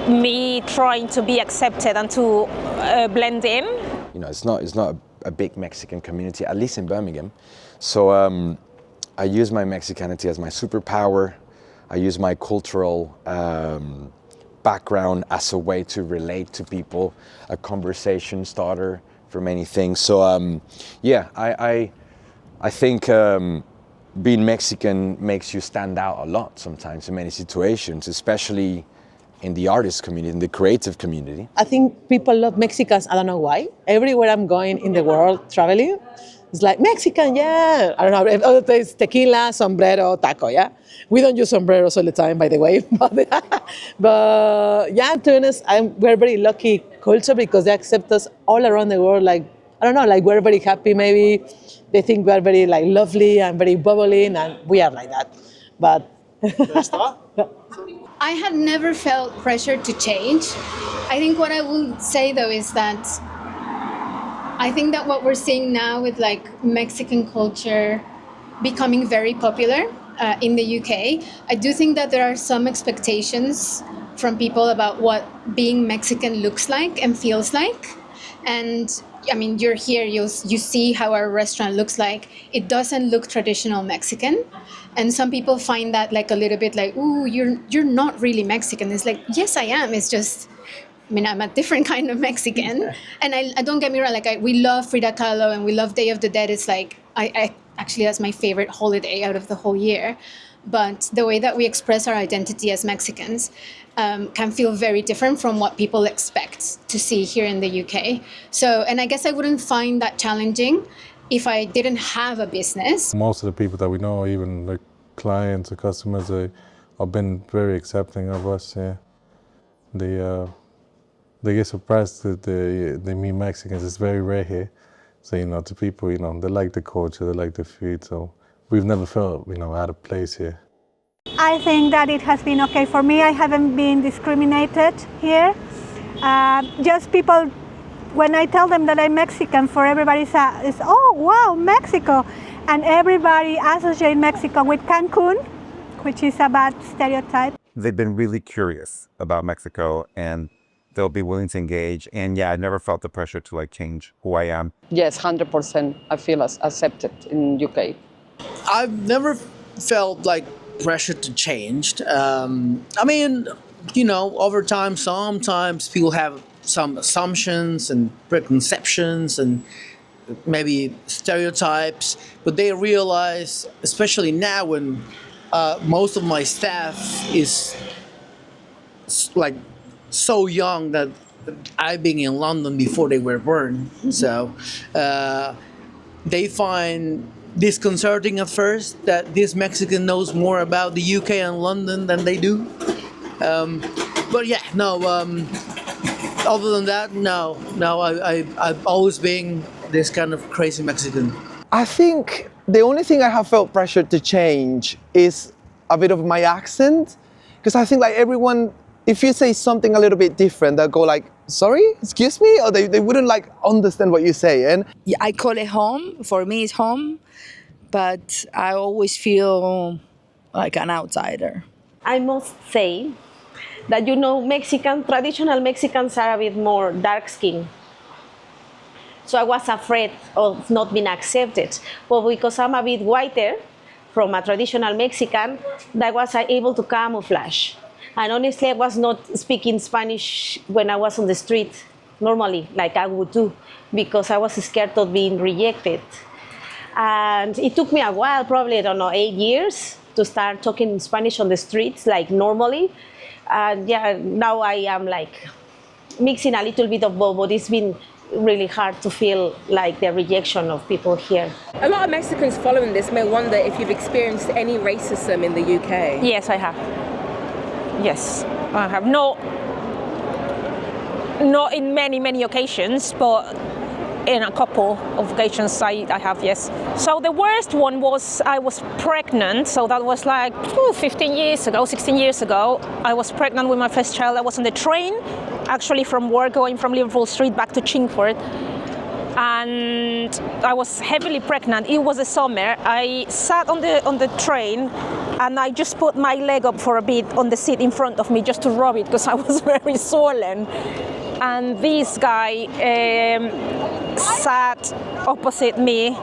me trying to be accepted and to blend in.
You know, it's not a big Mexican community, at least in Birmingham. So I use my Mexicanity as my superpower. I use my cultural background as a way to relate to people, a conversation starter for many things. So yeah, I think being Mexican makes you stand out a lot sometimes in many situations, especially in the artist community, in the creative community.
I think people love Mexicans. I don't know why. Everywhere I'm going in the world traveling, it's like Mexican, yeah. I don't know. Other places, tequila, sombrero, taco, yeah. We don't use sombreros all the time, by the way. But yeah, to be honest, we're very lucky culture because they accept us all around the world. Like, I don't know, like we're very happy. Maybe they think we are very like lovely and very bubbly, and we are like that. But
I had never felt pressure to change. I think what I will say though is that I think that what we're seeing now with like Mexican culture becoming very popular in the UK, I do think that there are some expectations from people about what being Mexican looks like and feels like. And I mean, you're here, you see how our restaurant looks like. It doesn't look traditional Mexican. And some people find that like a little bit like, ooh, you're not really Mexican. It's like, yes, I am. It's just I mean, I'm a different kind of Mexican. And I don't get me wrong, like we love Frida Kahlo and we love Day of the Dead. It's like, I actually, that's my favorite holiday out of the whole year. But the way that we express our identity as Mexicans can feel very different from what people expect to see here in the UK. So, and I guess I wouldn't find that challenging if I didn't have a business.
Most of the people that we know, even like clients or customers, have been very accepting of us. Yeah. They get surprised that they meet Mexicans. It's very rare here. So, to people, they like the culture, they like the food. So we've never felt, out of place here.
I think that it has been okay for me. I haven't been discriminated here. Just people, when I tell them that I'm Mexican, for everybody is, oh wow, Mexico. And everybody associates Mexico with Cancun, which is a bad stereotype.
They've been really curious about Mexico, and they'll be willing to engage. And yeah, I never felt the pressure to like change who I am.
Yes, 100%. I feel accepted in UK.
I've never felt like pressure to change. I mean, over time, sometimes people have some assumptions and preconceptions and maybe stereotypes, but they realize, especially now when most of my staff is like so young that I've been in London before they were born. So they find disconcerting at first that this Mexican knows more about the UK and London than they do. But yeah, no, other than that, no, I've always been this kind of crazy Mexican.
I think the only thing I have felt pressured to change is a bit of my accent. Because I think like everyone, if you say something a little bit different, they'll go like, sorry, excuse me? Or they wouldn't like understand what you say. And
Yeah, I call it home. For me, it's home. But I always feel like an outsider.
I must say that, traditional Mexicans are a bit more dark skinned. So I was afraid of not being accepted. But because I'm a bit whiter from a traditional Mexican, that was able to camouflage. And honestly, I was not speaking Spanish when I was on the street normally, like I would do, because I was scared of being rejected. And it took me a while, probably, 8 years, to start talking Spanish on the streets, like normally. And yeah, now I am like mixing a little bit of both, but it's been really hard to feel like the rejection of people here.
A lot of Mexicans following this may wonder if you've experienced any racism in the UK.
Yes, I have. Yes, I have. Not in many occasions, but in a couple of occasions I have, yes. So the worst one was I was pregnant, so that was like 16 years ago. I was pregnant with my first child. I was on the train, actually from work, going from Liverpool Street back to Chingford. And I was heavily pregnant. It was the summer. I sat on the train and I just put my leg up for a bit on the seat in front of me just to rub it because I was very swollen. And this guy sat opposite me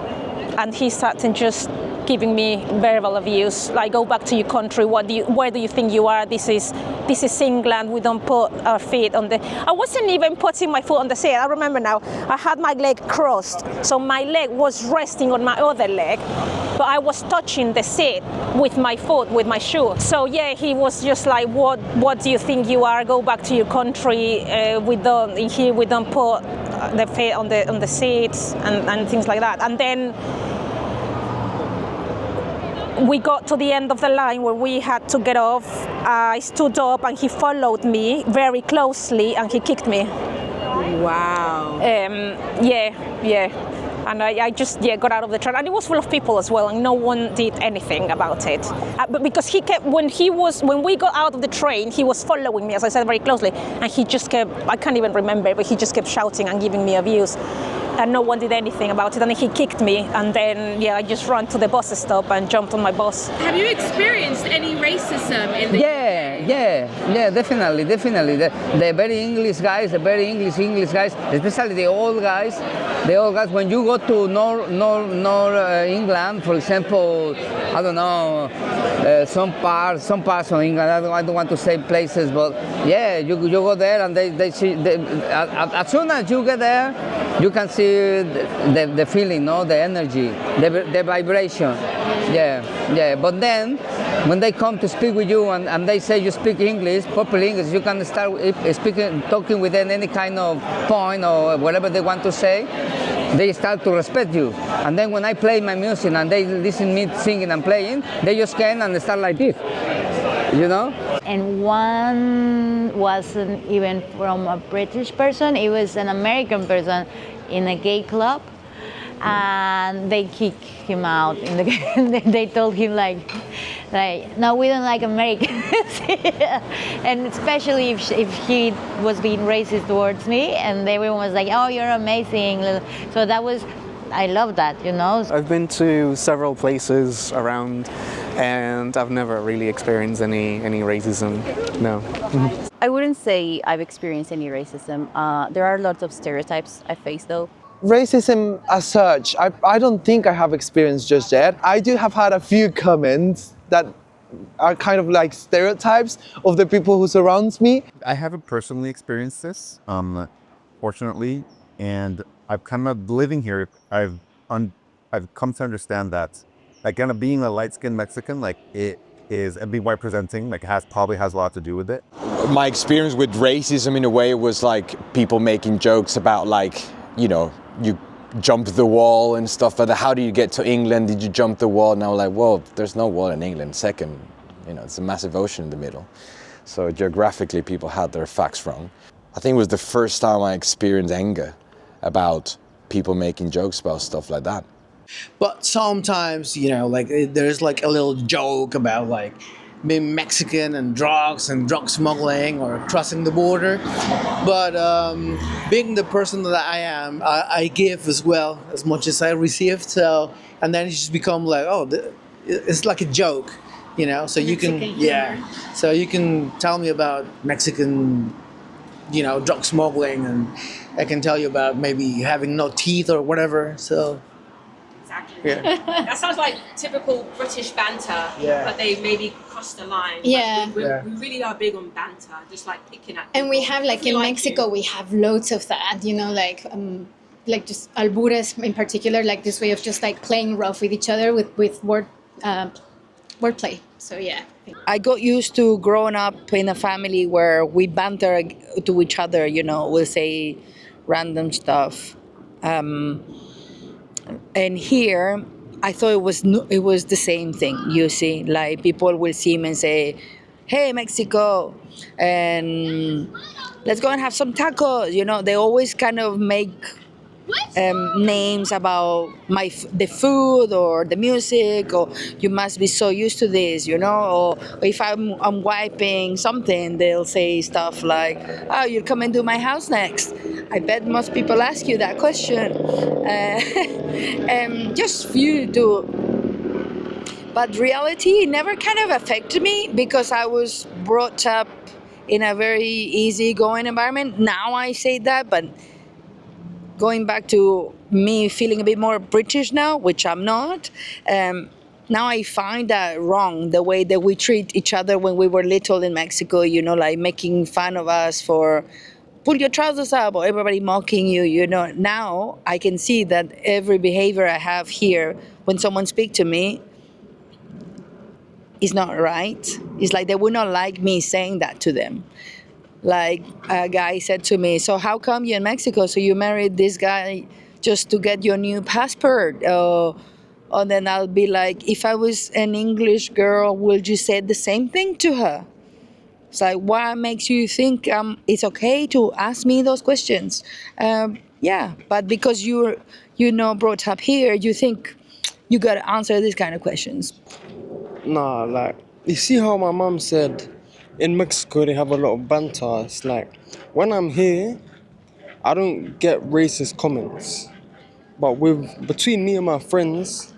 and he sat and just giving me verbal abuse, like, go back to your country, where do you think you are? This is England, we don't put our feet on the... I wasn't even putting my foot on the seat. I remember now, I had my leg crossed, so my leg was resting on my other leg, but I was touching the seat with my foot, with my shoe. So yeah, he was just like, what do you think you are? Go back to your country, we don't put the feet on the seats and things like that. And then we got to the end of the line where we had to get off. I stood up and he followed me very closely and he kicked me.
Wow.
Yeah. And I just got out of the train, and it was full of people as well, and no one did anything about it. But because he kept, when we got out of the train, he was following me, as I said, very closely, and he just kept, I can't even remember, but he just kept shouting and giving me abuse. And no one did anything about it, and then he kicked me, and then I just ran to the bus stop and jumped on my bus.
Have you experienced any racism in the
Yeah, yeah, definitely. The very English guys, English guys, especially the old guys. When you go to North England, for example, I don't know, some parts of England. I don't want to say places, but yeah, you go there and they see. As soon as you get there, you can see the feeling, no, the energy, the vibration. Yeah. But then, when they come to speak with you and they say you speak English, proper English, you can start talking with them any kind of point or whatever they want to say. They start to respect you. And then when I play my music and they listen to me singing and playing, they just can and start like this, you know?
And one wasn't even from a British person, it was an American person in a gay club. And they kicked him out in the they told him like no, we don't like Americans. And especially if he was being racist towards me, and everyone was like, oh, you're amazing. So I love that, you know.
I've been to several places around and I've never really experienced any racism, no.
I wouldn't say I've experienced any racism. There are lots of stereotypes I face though.
Racism as such, I don't think I have experienced just yet. I do have had a few comments that are kind of like stereotypes of the people who surrounds me.
I haven't personally experienced this, fortunately, and I've kind of living here. I've come to understand that, like, kind of being a light-skinned Mexican, like it is, and being white presenting, like probably has a lot to do with it.
My experience with racism in a way was like people making jokes about like, you know, you jumped the wall and stuff like that. How do you get to England? Did you jump the wall? And I was like, well, there's no wall in England. Second, you know, it's a massive ocean in the middle. So geographically, people had their facts wrong. I think it was the first time I experienced anger about people making jokes about stuff like that.
But sometimes, you know, like there's like a little joke about like being Mexican and drug smuggling or crossing the border. But being the person that I am, I give as well as much as I receive. So, and then it just become like, oh, it's like a joke, you know. So you can, so you can tell me about Mexican, you know, drug smuggling, and I can tell you about maybe having no teeth or whatever. So.
Exactly.
Yeah.
That sounds like typical British banter, but they maybe cross the line.
Yeah.
We really are big on banter, just like picking at people.
And we have like in Mexico, we have loads of that, you know, like just albures in particular, like this way of just like playing rough with each other with wordplay. So yeah.
I got used to growing up in a family where we banter to each other, you know, we'll say random stuff. And here, I thought it was the same thing, you see. Like, people will see me and say, hey, Mexico, and let's go and have some tacos. You know, they always kind of make names about the food or the music, or you must be so used to this, you know. Or if I'm wiping something, they'll say stuff like, oh, you'll come and do my house next. I bet most people ask you that question. Just few do. But reality never kind of affected me because I was brought up in a very easygoing environment. Now I say that, but going back to me feeling a bit more British now, which I'm not, now I find that wrong, the way that we treat each other when we were little in Mexico, you know, like making fun of us for pull your trousers up or everybody mocking you, you know. Now I can see that every behavior I have here when someone speaks to me is not right. It's like they would not like me saying that to them. Like a guy said to me, so how come you're in Mexico? So you married this guy just to get your new passport? And then I'll be like, if I was an English girl, would you say the same thing to her? It's like, what makes you think it's okay to ask me those questions? Yeah, but because you're brought up here, you think you got to answer these kind of questions.
Nah, like, you see how my mum said, in Mexico they have a lot of banter. It's like, when I'm here, I don't get racist comments. But between me and my friends,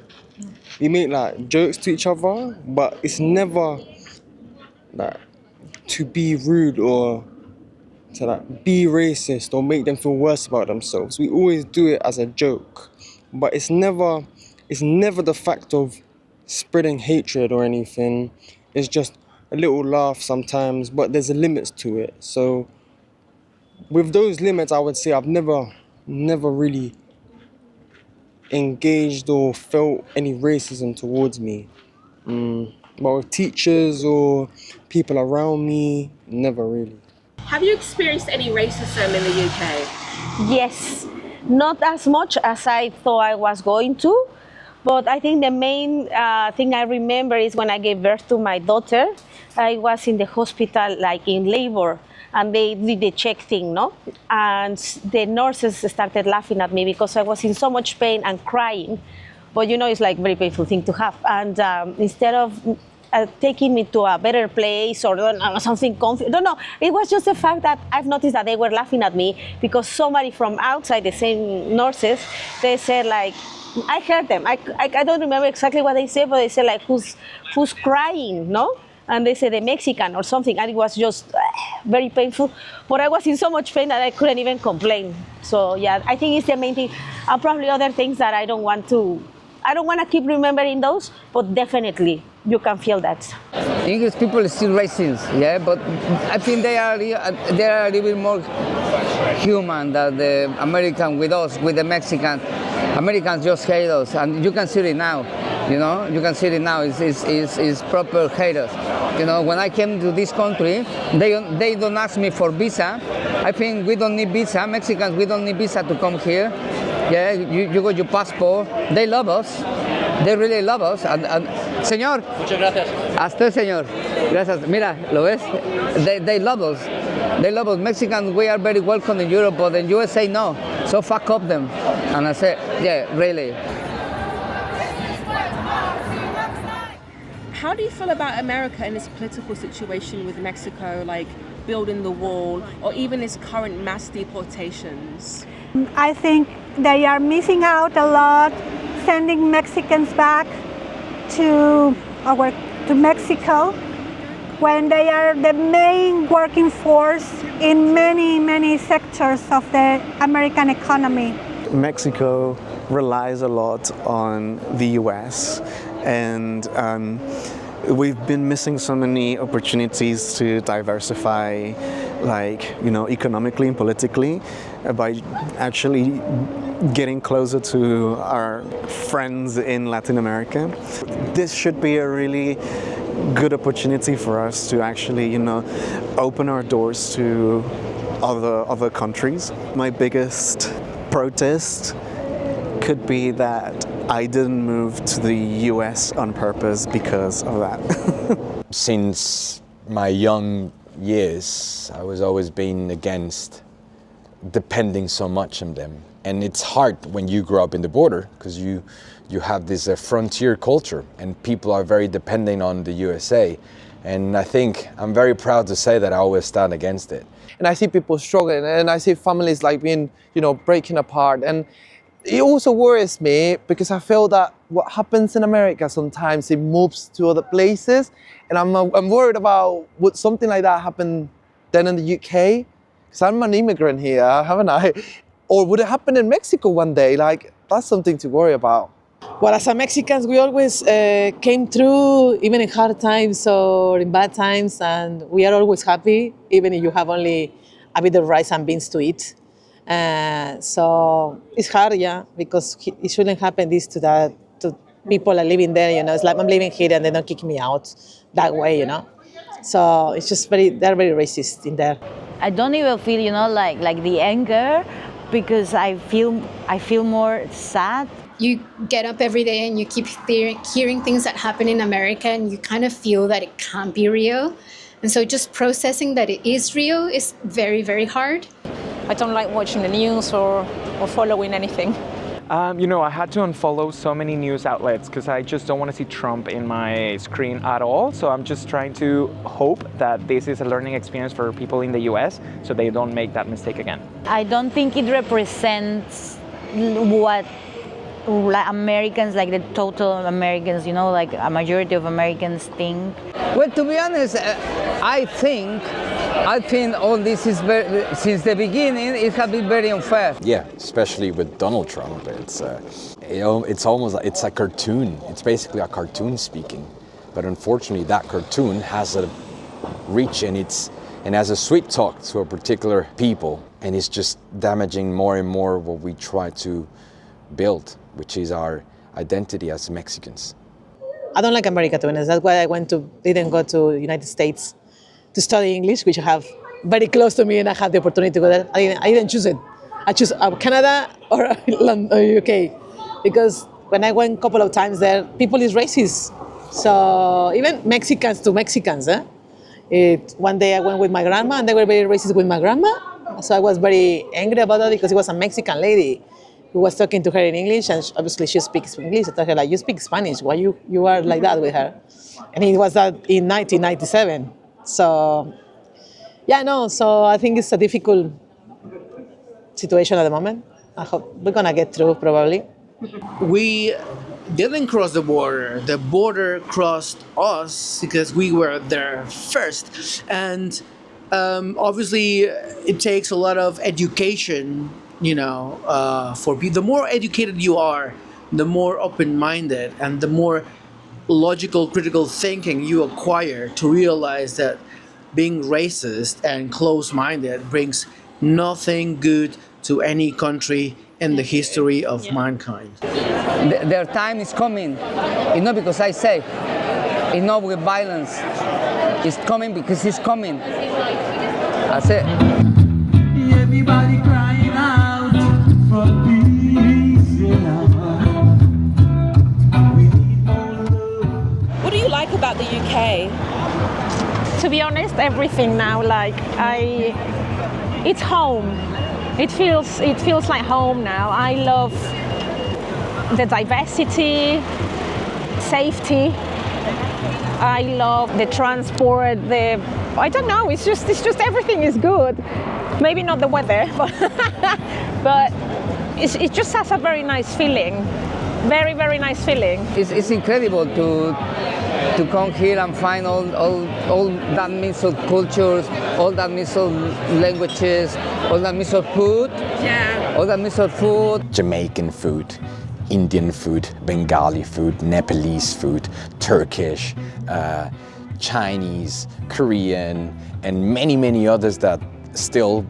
we make like jokes to each other, but it's never like to be rude or to like be racist or make them feel worse about themselves. We always do it as a joke, but it's never the fact of spreading hatred or anything. It's just a little laugh sometimes, but there's a limits to it. So with those limits, I would say I've never really engaged or felt any racism towards me. But with teachers or people around me, never really.
Have you experienced any racism in the UK?
Yes, not as much as I thought I was going to, but I think the main thing I remember is when I gave birth to my daughter. I was in the hospital, like in labor, and they did the check thing, no? And the nurses started laughing at me because I was in so much pain and crying. But you know, it's like a very painful thing to have. And instead of taking me to a better place or something comfy, don't know, it was just the fact that I've noticed that they were laughing at me because somebody from outside, the same nurses, they said like, I heard them. I don't remember exactly what they said, but they said like, who's crying, no? And they said the Mexican or something, and it was just very painful. But I was in so much pain that I couldn't even complain. So yeah, I think it's the main thing. And probably other things that I don't want to keep remembering those, but definitely you can feel that.
English people are still racist, yeah, but I think they are a little bit more human than the American with us, with the Mexican. Americans just hate us, and you can see it now. You know, you can see it now. It's proper haters. You know, when I came to this country, they don't ask me for visa. I think we don't need visa. Mexicans, we don't need visa to come here. Yeah, you got your passport. They love us. They really love us. And señor. Muchas gracias. Hasta señor. Gracias. Mira, ¿lo ves? They love us. They love us. Mexicans, we are very welcome in Europe, but in USA, no. So fuck up them. And I said, yeah, really.
How do you feel about America in its political situation with Mexico, like building the wall, or even its current mass deportations?
I think they are missing out a lot, sending Mexicans back to Mexico when they are the main working force in many sectors of the American economy.
Mexico relies a lot on the US, and we've been missing so many opportunities to diversify, like, you know, economically and politically, by actually getting closer to our friends in Latin America. This should be a really good opportunity for us to actually, you know, open our doors to other countries. My biggest protest could be that I didn't move to the US on purpose because of that.
Since my young years, I was always being against depending so much on them. And it's hard when you grow up in the border because you have this frontier culture and people are very dependent on the USA. And I think I'm very proud to say that I always stand against it.
And I see people struggling, and I see families like being, you know, breaking apart. And it also worries me because I feel that what happens in America sometimes it moves to other places, and I'm worried about would something like that happen then in the UK? Because I'm an immigrant here, haven't I? Or would it happen in Mexico one day? Like, that's something to worry about.
Well, as a Mexicans, we always came through, even in hard times or in bad times, and we are always happy, even if you have only a bit of rice and beans to eat. So it's hard, yeah, because it shouldn't happen this to people are living there, you know. It's like I'm living here and they don't kick me out that way, you know. So it's just they're very racist in there.
I don't even feel, you know, like the anger, because I feel more sad.
You get up every day and you keep hearing things that happen in America, and you kind of feel that it can't be real. And so just processing that it is real is very, very hard.
I don't like watching the news or following anything.
You know, I had to unfollow so many news outlets because I just don't want to see Trump in my screen at all. So I'm just trying to hope that this is a learning experience for people in the US so they don't make that mistake again.
I don't think it represents what like Americans, like the total Americans, like a majority of Americans think?
Well, to be honest, I think all this is since the beginning, it has been very unfair.
Yeah, especially with Donald Trump, it's almost like it's a cartoon. It's basically a cartoon speaking, but unfortunately, that cartoon has a reach and has a sweet talk to a particular people, and it's just damaging more and more what we try to build, which is our identity as Mexicans.
I don't like America, to be honest. That's why I didn't go to United States to study English, which I have very close to me, and I had the opportunity to go there. I didn't choose it. I chose Canada or UK, because when I went a couple of times there, people is racist. So even Mexicans to Mexicans, one day I went with my grandma, and they were very racist with my grandma. So I was very angry about that, because it was a Mexican lady who was talking to her in English, and obviously she speaks English. I told her, like, you speak Spanish, why you are like that with her? And it was that in 1997. So, so I think it's a difficult situation at the moment. I hope we're gonna get through, probably.
We didn't cross the border. The border crossed us because we were there first. And obviously it takes a lot of education, for people. The more educated you are, the more open-minded and the more logical, critical thinking you acquire to realize that being racist and close-minded brings nothing good to any country in the history of mankind.
Their time is coming. It's not because I say, it's not with violence. It's coming because it's coming. That's it.
Everybody crying out for peace,
What do you like about the UK? To be honest, everything now. It's home. It feels like home now. I love the diversity, safety. I love the transport. I don't know. It's just everything is good. Maybe not the weather, but it just has a very nice feeling. Very, very nice feeling.
It's incredible to come here and find all that mix of cultures, all that mix of languages, all that mix of food.
Yeah.
All that mix of food.
Jamaican food, Indian food, Bengali food, Nepalese food, Turkish, Chinese, Korean, and many, many others that still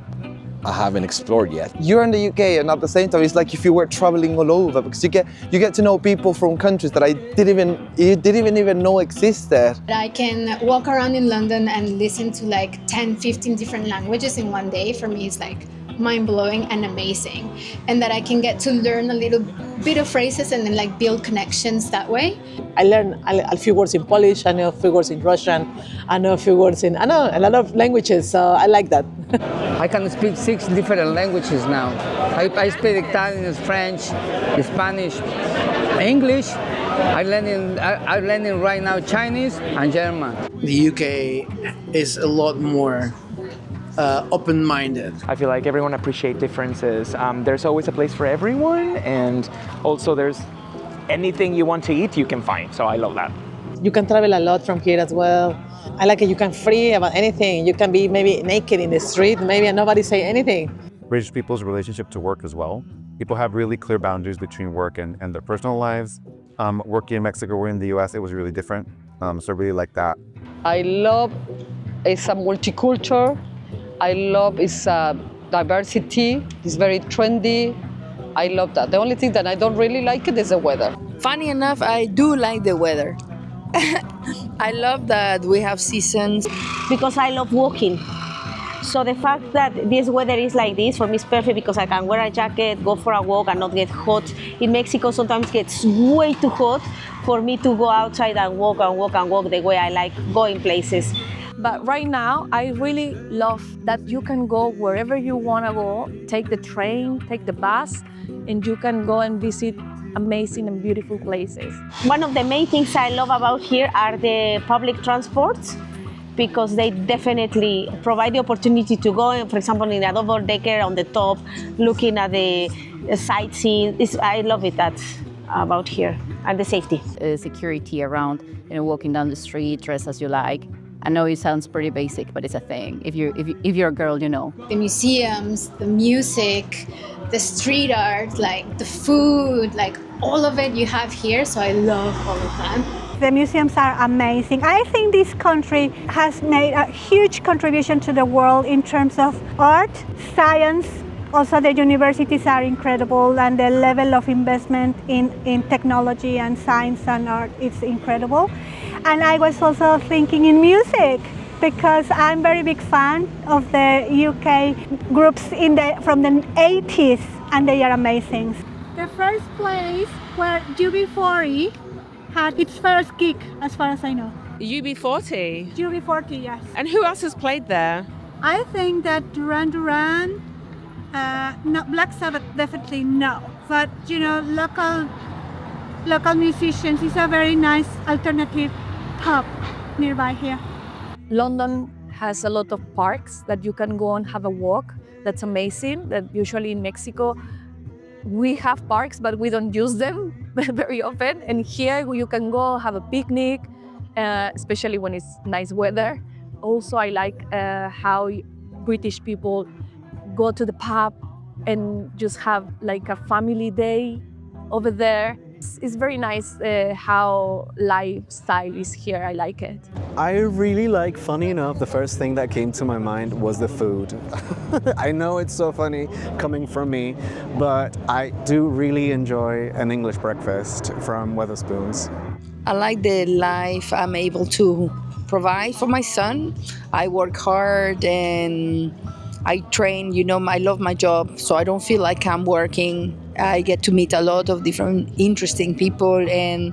I haven't explored yet.
You're in the UK, and at the same time, it's like if you were traveling all over, because you get to know people from countries that you didn't even know existed.
I can walk around in London and listen to like 10, 15 different languages in one day. For me, it's like mind-blowing and amazing. And that I can get to learn a little bit of phrases and then like build connections that way.
I learned a few words in Polish, I know a few words in Russian, I know a few words a lot of languages, so I like that.
I can speak 6 different languages now. I speak Italian, French, Spanish, English. I'm learning right now Chinese and German.
The UK is a lot more open-minded.
I feel like everyone appreciates differences. There's always a place for everyone, and also there's anything you want to eat, you can find. So I love that.
You can travel a lot from here as well. I like it. You can free about anything. You can be maybe naked in the street, maybe, and nobody say anything.
British people's relationship to work as well. People have really clear boundaries between work and their personal lives. Working in Mexico or in the US, it was really different. So I really like that.
I love it's a multicultural. I love its diversity. It's very trendy. I love that. The only thing that I don't really like it is the weather.
Funny enough, I do like the weather. I love that we have seasons.
Because I love walking. So the fact that this weather is like this, for me is perfect because I can wear a jacket, go for a walk and not get hot. In Mexico sometimes gets way too hot for me to go outside and walk the way I like going places.
But right now, I really love that you can go wherever you want to go, take the train, take the bus, and you can go and visit amazing and beautiful places.
One of the main things I love about here are the public transports, because they definitely provide the opportunity to go, for example, in a double-decker on the top, looking at the sightseeing. I love it.
about here and the safety.
Security around, walking down the street, dress as you like. I know it sounds pretty basic, but it's a thing. If you're a girl, you know.
The museums, the music, the street art, like the food, like all of it you have here. So I love all of that.
The museums are amazing. I think this country has made a huge contribution to the world in terms of art, science. Also, the universities are incredible, and the level of investment in technology and science and art is incredible. And I was also thinking in music, because I'm very big fan of the UK groups from the 80s, and they are amazing.
The first place where UB40 had its first gig, as far as I know.
UB40?
UB40, yes.
And who else has played there?
I think that Duran Duran, no, Black Sabbath definitely no, but local musicians is a very nice alternative pub nearby here.
London has a lot of parks that you can go and have a walk. That's amazing. That usually in Mexico, we have parks, but we don't use them very often. And here you can go have a picnic, especially when it's nice weather. Also, I like how British people go to the pub and just have like a family day over there. It's very nice how lifestyle is here. I like it.
I really like, funny enough, the first thing that came to my mind was the food. I know it's so funny coming from me, but I do really enjoy an English breakfast from Wetherspoons.
I like the life I'm able to provide for my son. I work hard and I train, I love my job, so I don't feel like I'm working. I get to meet a lot of different interesting people, and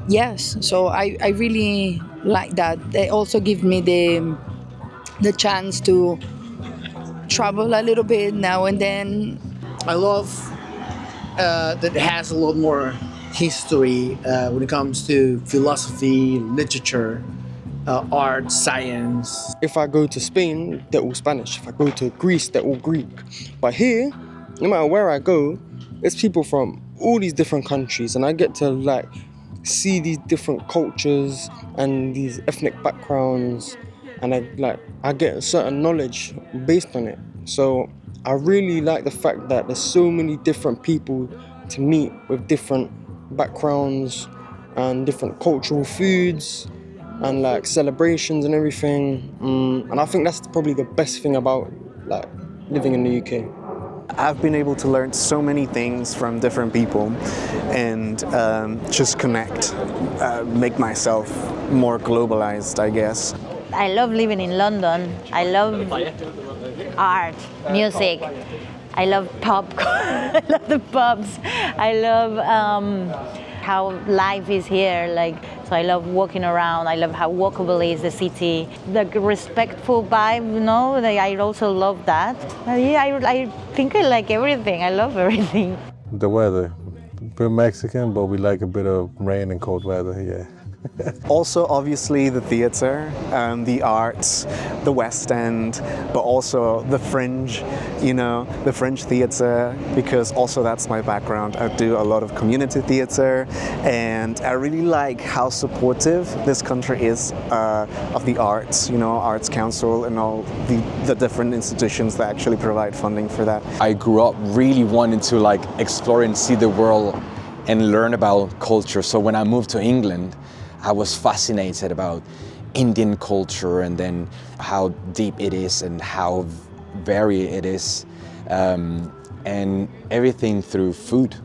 yes, so I really like that. They also give me the chance to travel a little bit now and then.
I love that it has a lot more history when it comes to philosophy, literature, art, science.
If I go to Spain, they're all Spanish. If I go to Greece, they're all Greek. But here, no matter where I go, it's people from all these different countries, and I get to see these different cultures and these ethnic backgrounds, and I get a certain knowledge based on it. So I really like the fact that there's so many different people to meet with different backgrounds and different cultural foods and celebrations and everything. And I think that's probably the best thing about living in the UK.
I've been able to learn so many things from different people and just connect, make myself more globalized, I guess.
I love living in London. I love art, music. I love pub. I love the pubs. I love how life is here. So I love walking around. I love how walkable is the city. The respectful vibe, I also love that. I think I like everything. I love everything.
The weather. We're Mexican, but we like a bit of rain and cold weather, yeah.
Also, obviously, the theatre, the arts, the West End, but also the Fringe, the Fringe theatre, because also that's my background. I do a lot of community theatre, and I really like how supportive this country is of the arts, Arts Council and all the different institutions that actually provide funding for that.
I grew up really wanting to explore and see the world and learn about culture. So when I moved to England, I was fascinated about Indian culture and then how deep it is and how varied it is, and everything through food.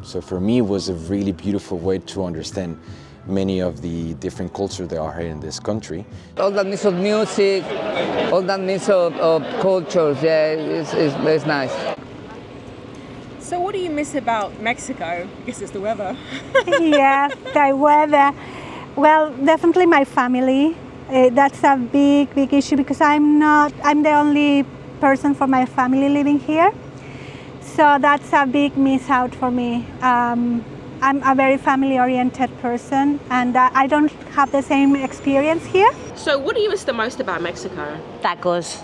So for me, it was a really beautiful way to understand many of the different cultures that are here in this country.
All that mix of music, all that mix of cultures, yeah, it's nice.
So what do you miss about Mexico? I guess it's the weather.
Yeah, the weather. Well, definitely my family. That's a big issue because I'm the only person for my family living here. So that's a big miss out for me. I'm a very family-oriented person, and I don't have the same experience here.
So what do you miss the most about Mexico?
Tacos.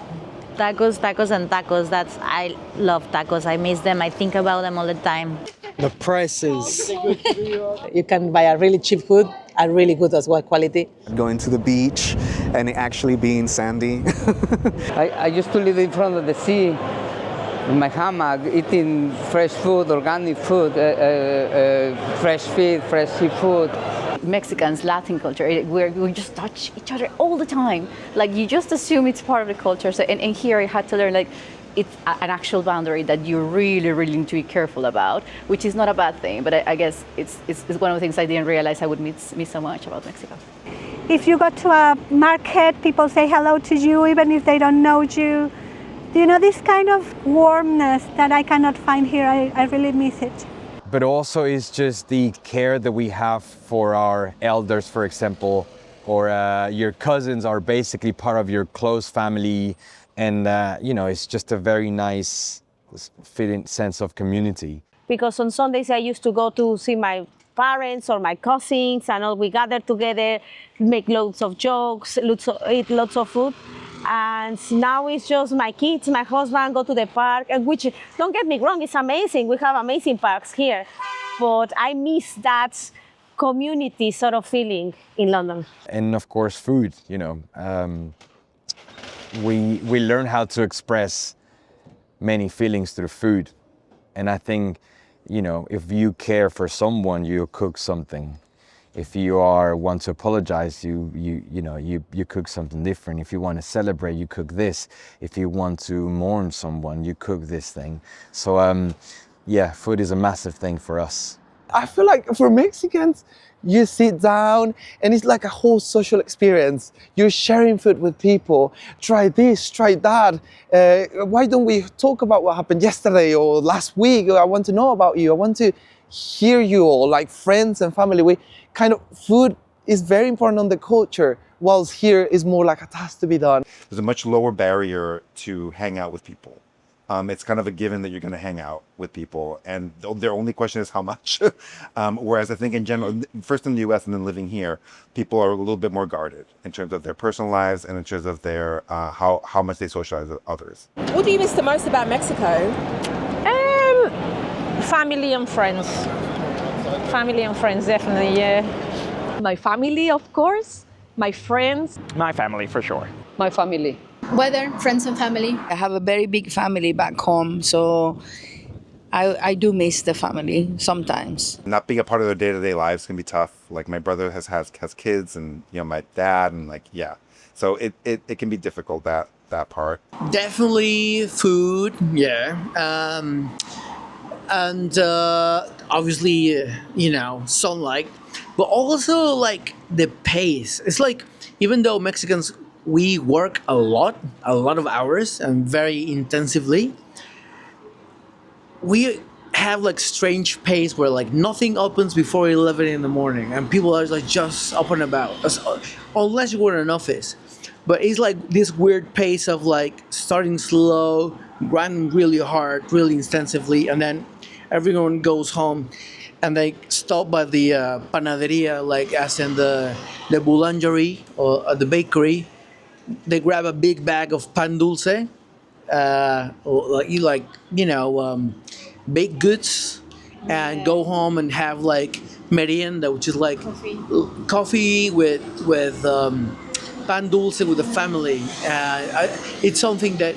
Tacos, tacos, and tacos. I love tacos. I miss them. I think about them all the time.
The prices.
You can buy a really cheap food, a really good as well quality.
Going to the beach and it actually being sandy.
I used to live in front of the sea, in my hammock, eating fresh food, organic food, fresh fish, fresh seafood.
Mexicans, Latin culture, we just touch each other all the time. Like you just assume it's part of the culture. So, and here I had to learn like it's an actual boundary that you really, really need to be careful about, which is not a bad thing. But I guess it's one of the things I didn't realize I would miss so much about Mexico.
If you go to a market, people say hello to you even if they don't know you. You know, this kind of warmness that I cannot find here, I really miss it.
But also it's just the care that we have for our elders, for example, or your cousins are basically part of your close family. And, it's just a very nice feeling sense of community.
Because on Sundays I used to go to see my parents or my cousins, and all we gather together, make loads of jokes, eat lots of food. And now it's just my kids, my husband go to the park, and which, don't get me wrong, it's amazing. We have amazing parks here, but I miss that community sort of feeling in London.
And of course, food, we learn how to express many feelings through food. And I think, if you care for someone, you cook something. If you want to apologize, you cook something different. If you want to celebrate, you cook this. If you want to mourn someone, you cook this thing. So food is a massive thing for us.
I feel like for Mexicans, you sit down and it's like a whole social experience. You're sharing food with people. Try this, try that. Why don't we talk about what happened yesterday or last week? I want to know about you. I want to hear you all, like friends and family. Food is very important on the culture, whilst here is more like it has to be done.
There's a much lower barrier to hang out with people. It's kind of a given that you're going to hang out with people, and their only question is how much. Whereas I think in general, first in the US and then living here, people are a little bit more guarded in terms of their personal lives and in terms of their how much they socialize with others.
What do you miss the most about Mexico?
Family and friends. Family and friends, definitely, yeah.
My family, of course. My friends.
My family, for sure.
My family.
Weather, friends and family.
I have a very big family back home, so I do miss the family sometimes.
Not being a part of their day-to-day lives can be tough. Like my brother has kids, and my dad, and so it can be difficult that part.
Definitely food, yeah. And obviously, sunlight, but also the pace. It's even though Mexicans, we work a lot of hours and very intensively, we have strange pace where nothing opens before 11 in the morning and people are just up and about, unless you were in an office. But it's this weird pace of starting slow, grinding really hard, really intensively, and then everyone goes home and they stop by the panaderia, as in the boulangerie or the bakery. They grab a big bag of pan dulce, baked goods, and go home and have merienda, which is coffee with pan dulce with the family. It's something that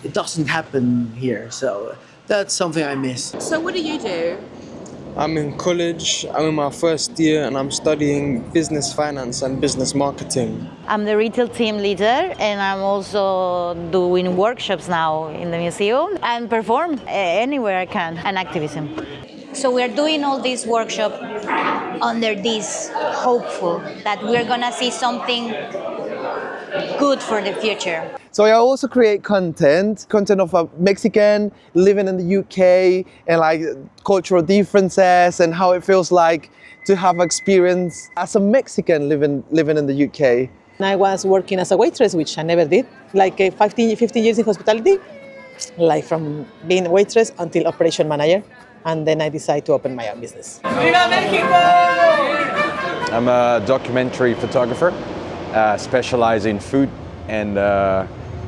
it doesn't happen here, so that's something I miss.
So what do you do?
I'm in college, I'm in my first year, and I'm studying business finance and business marketing.
I'm the retail team leader, and I'm also doing workshops now in the museum and perform anywhere I can, and activism.
So we're doing all this workshop under this hopeful that we're gonna see something good for the future.
So I also create content of a Mexican living in the UK and cultural differences and how it feels like to have experience as a Mexican living in the UK.
I was working as a waitress, which I never did, 15 years in hospitality, from being a waitress until operation manager. And then I decided to open my own business.
Viva Mexico!
I'm a documentary photographer, specializing in food and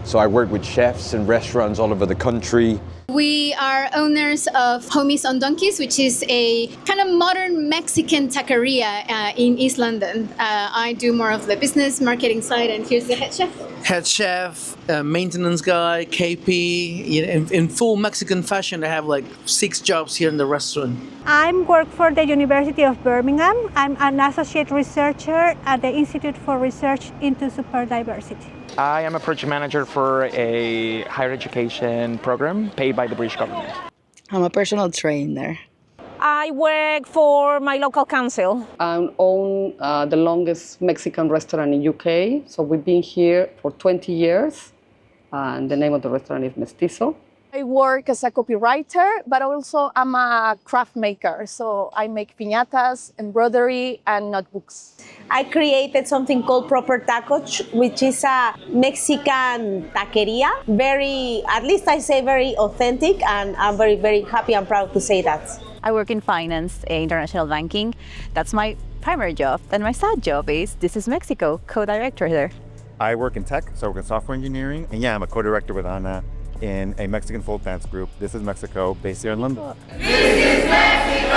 So I work with chefs and restaurants all over the country.
We are owners of Homies on Donkeys, which is a kind of modern Mexican taqueria in East London. I do more of the business marketing side, and here's the head chef.
Head chef, maintenance guy, KP, you know, in full Mexican fashion. I have like 6 jobs here in the restaurant.
I work for the University of Birmingham. I'm an associate researcher at the Institute for Research into Superdiversity.
I am a project manager for a higher education program paid by the British government.
I'm a personal trainer.
I work for my local council.
I own the longest Mexican restaurant in UK. So we've been here for 20 years. And the name of the restaurant is Mestizo.
I work as a copywriter, but also I'm a craft maker. So I make piñatas, embroidery, and notebooks.
I created something called Proper Tacos, which is a Mexican taqueria. Very, at least I say very authentic, and I'm very, very happy and proud to say that.
I work in finance, international banking. That's my primary job. And my side job is This is Mexico, co-director there.
I work in tech, so I work in software engineering. And yeah, I'm a co-director with Ana in a Mexican folk dance group. This is Mexico, based here in London.
This is Mexico!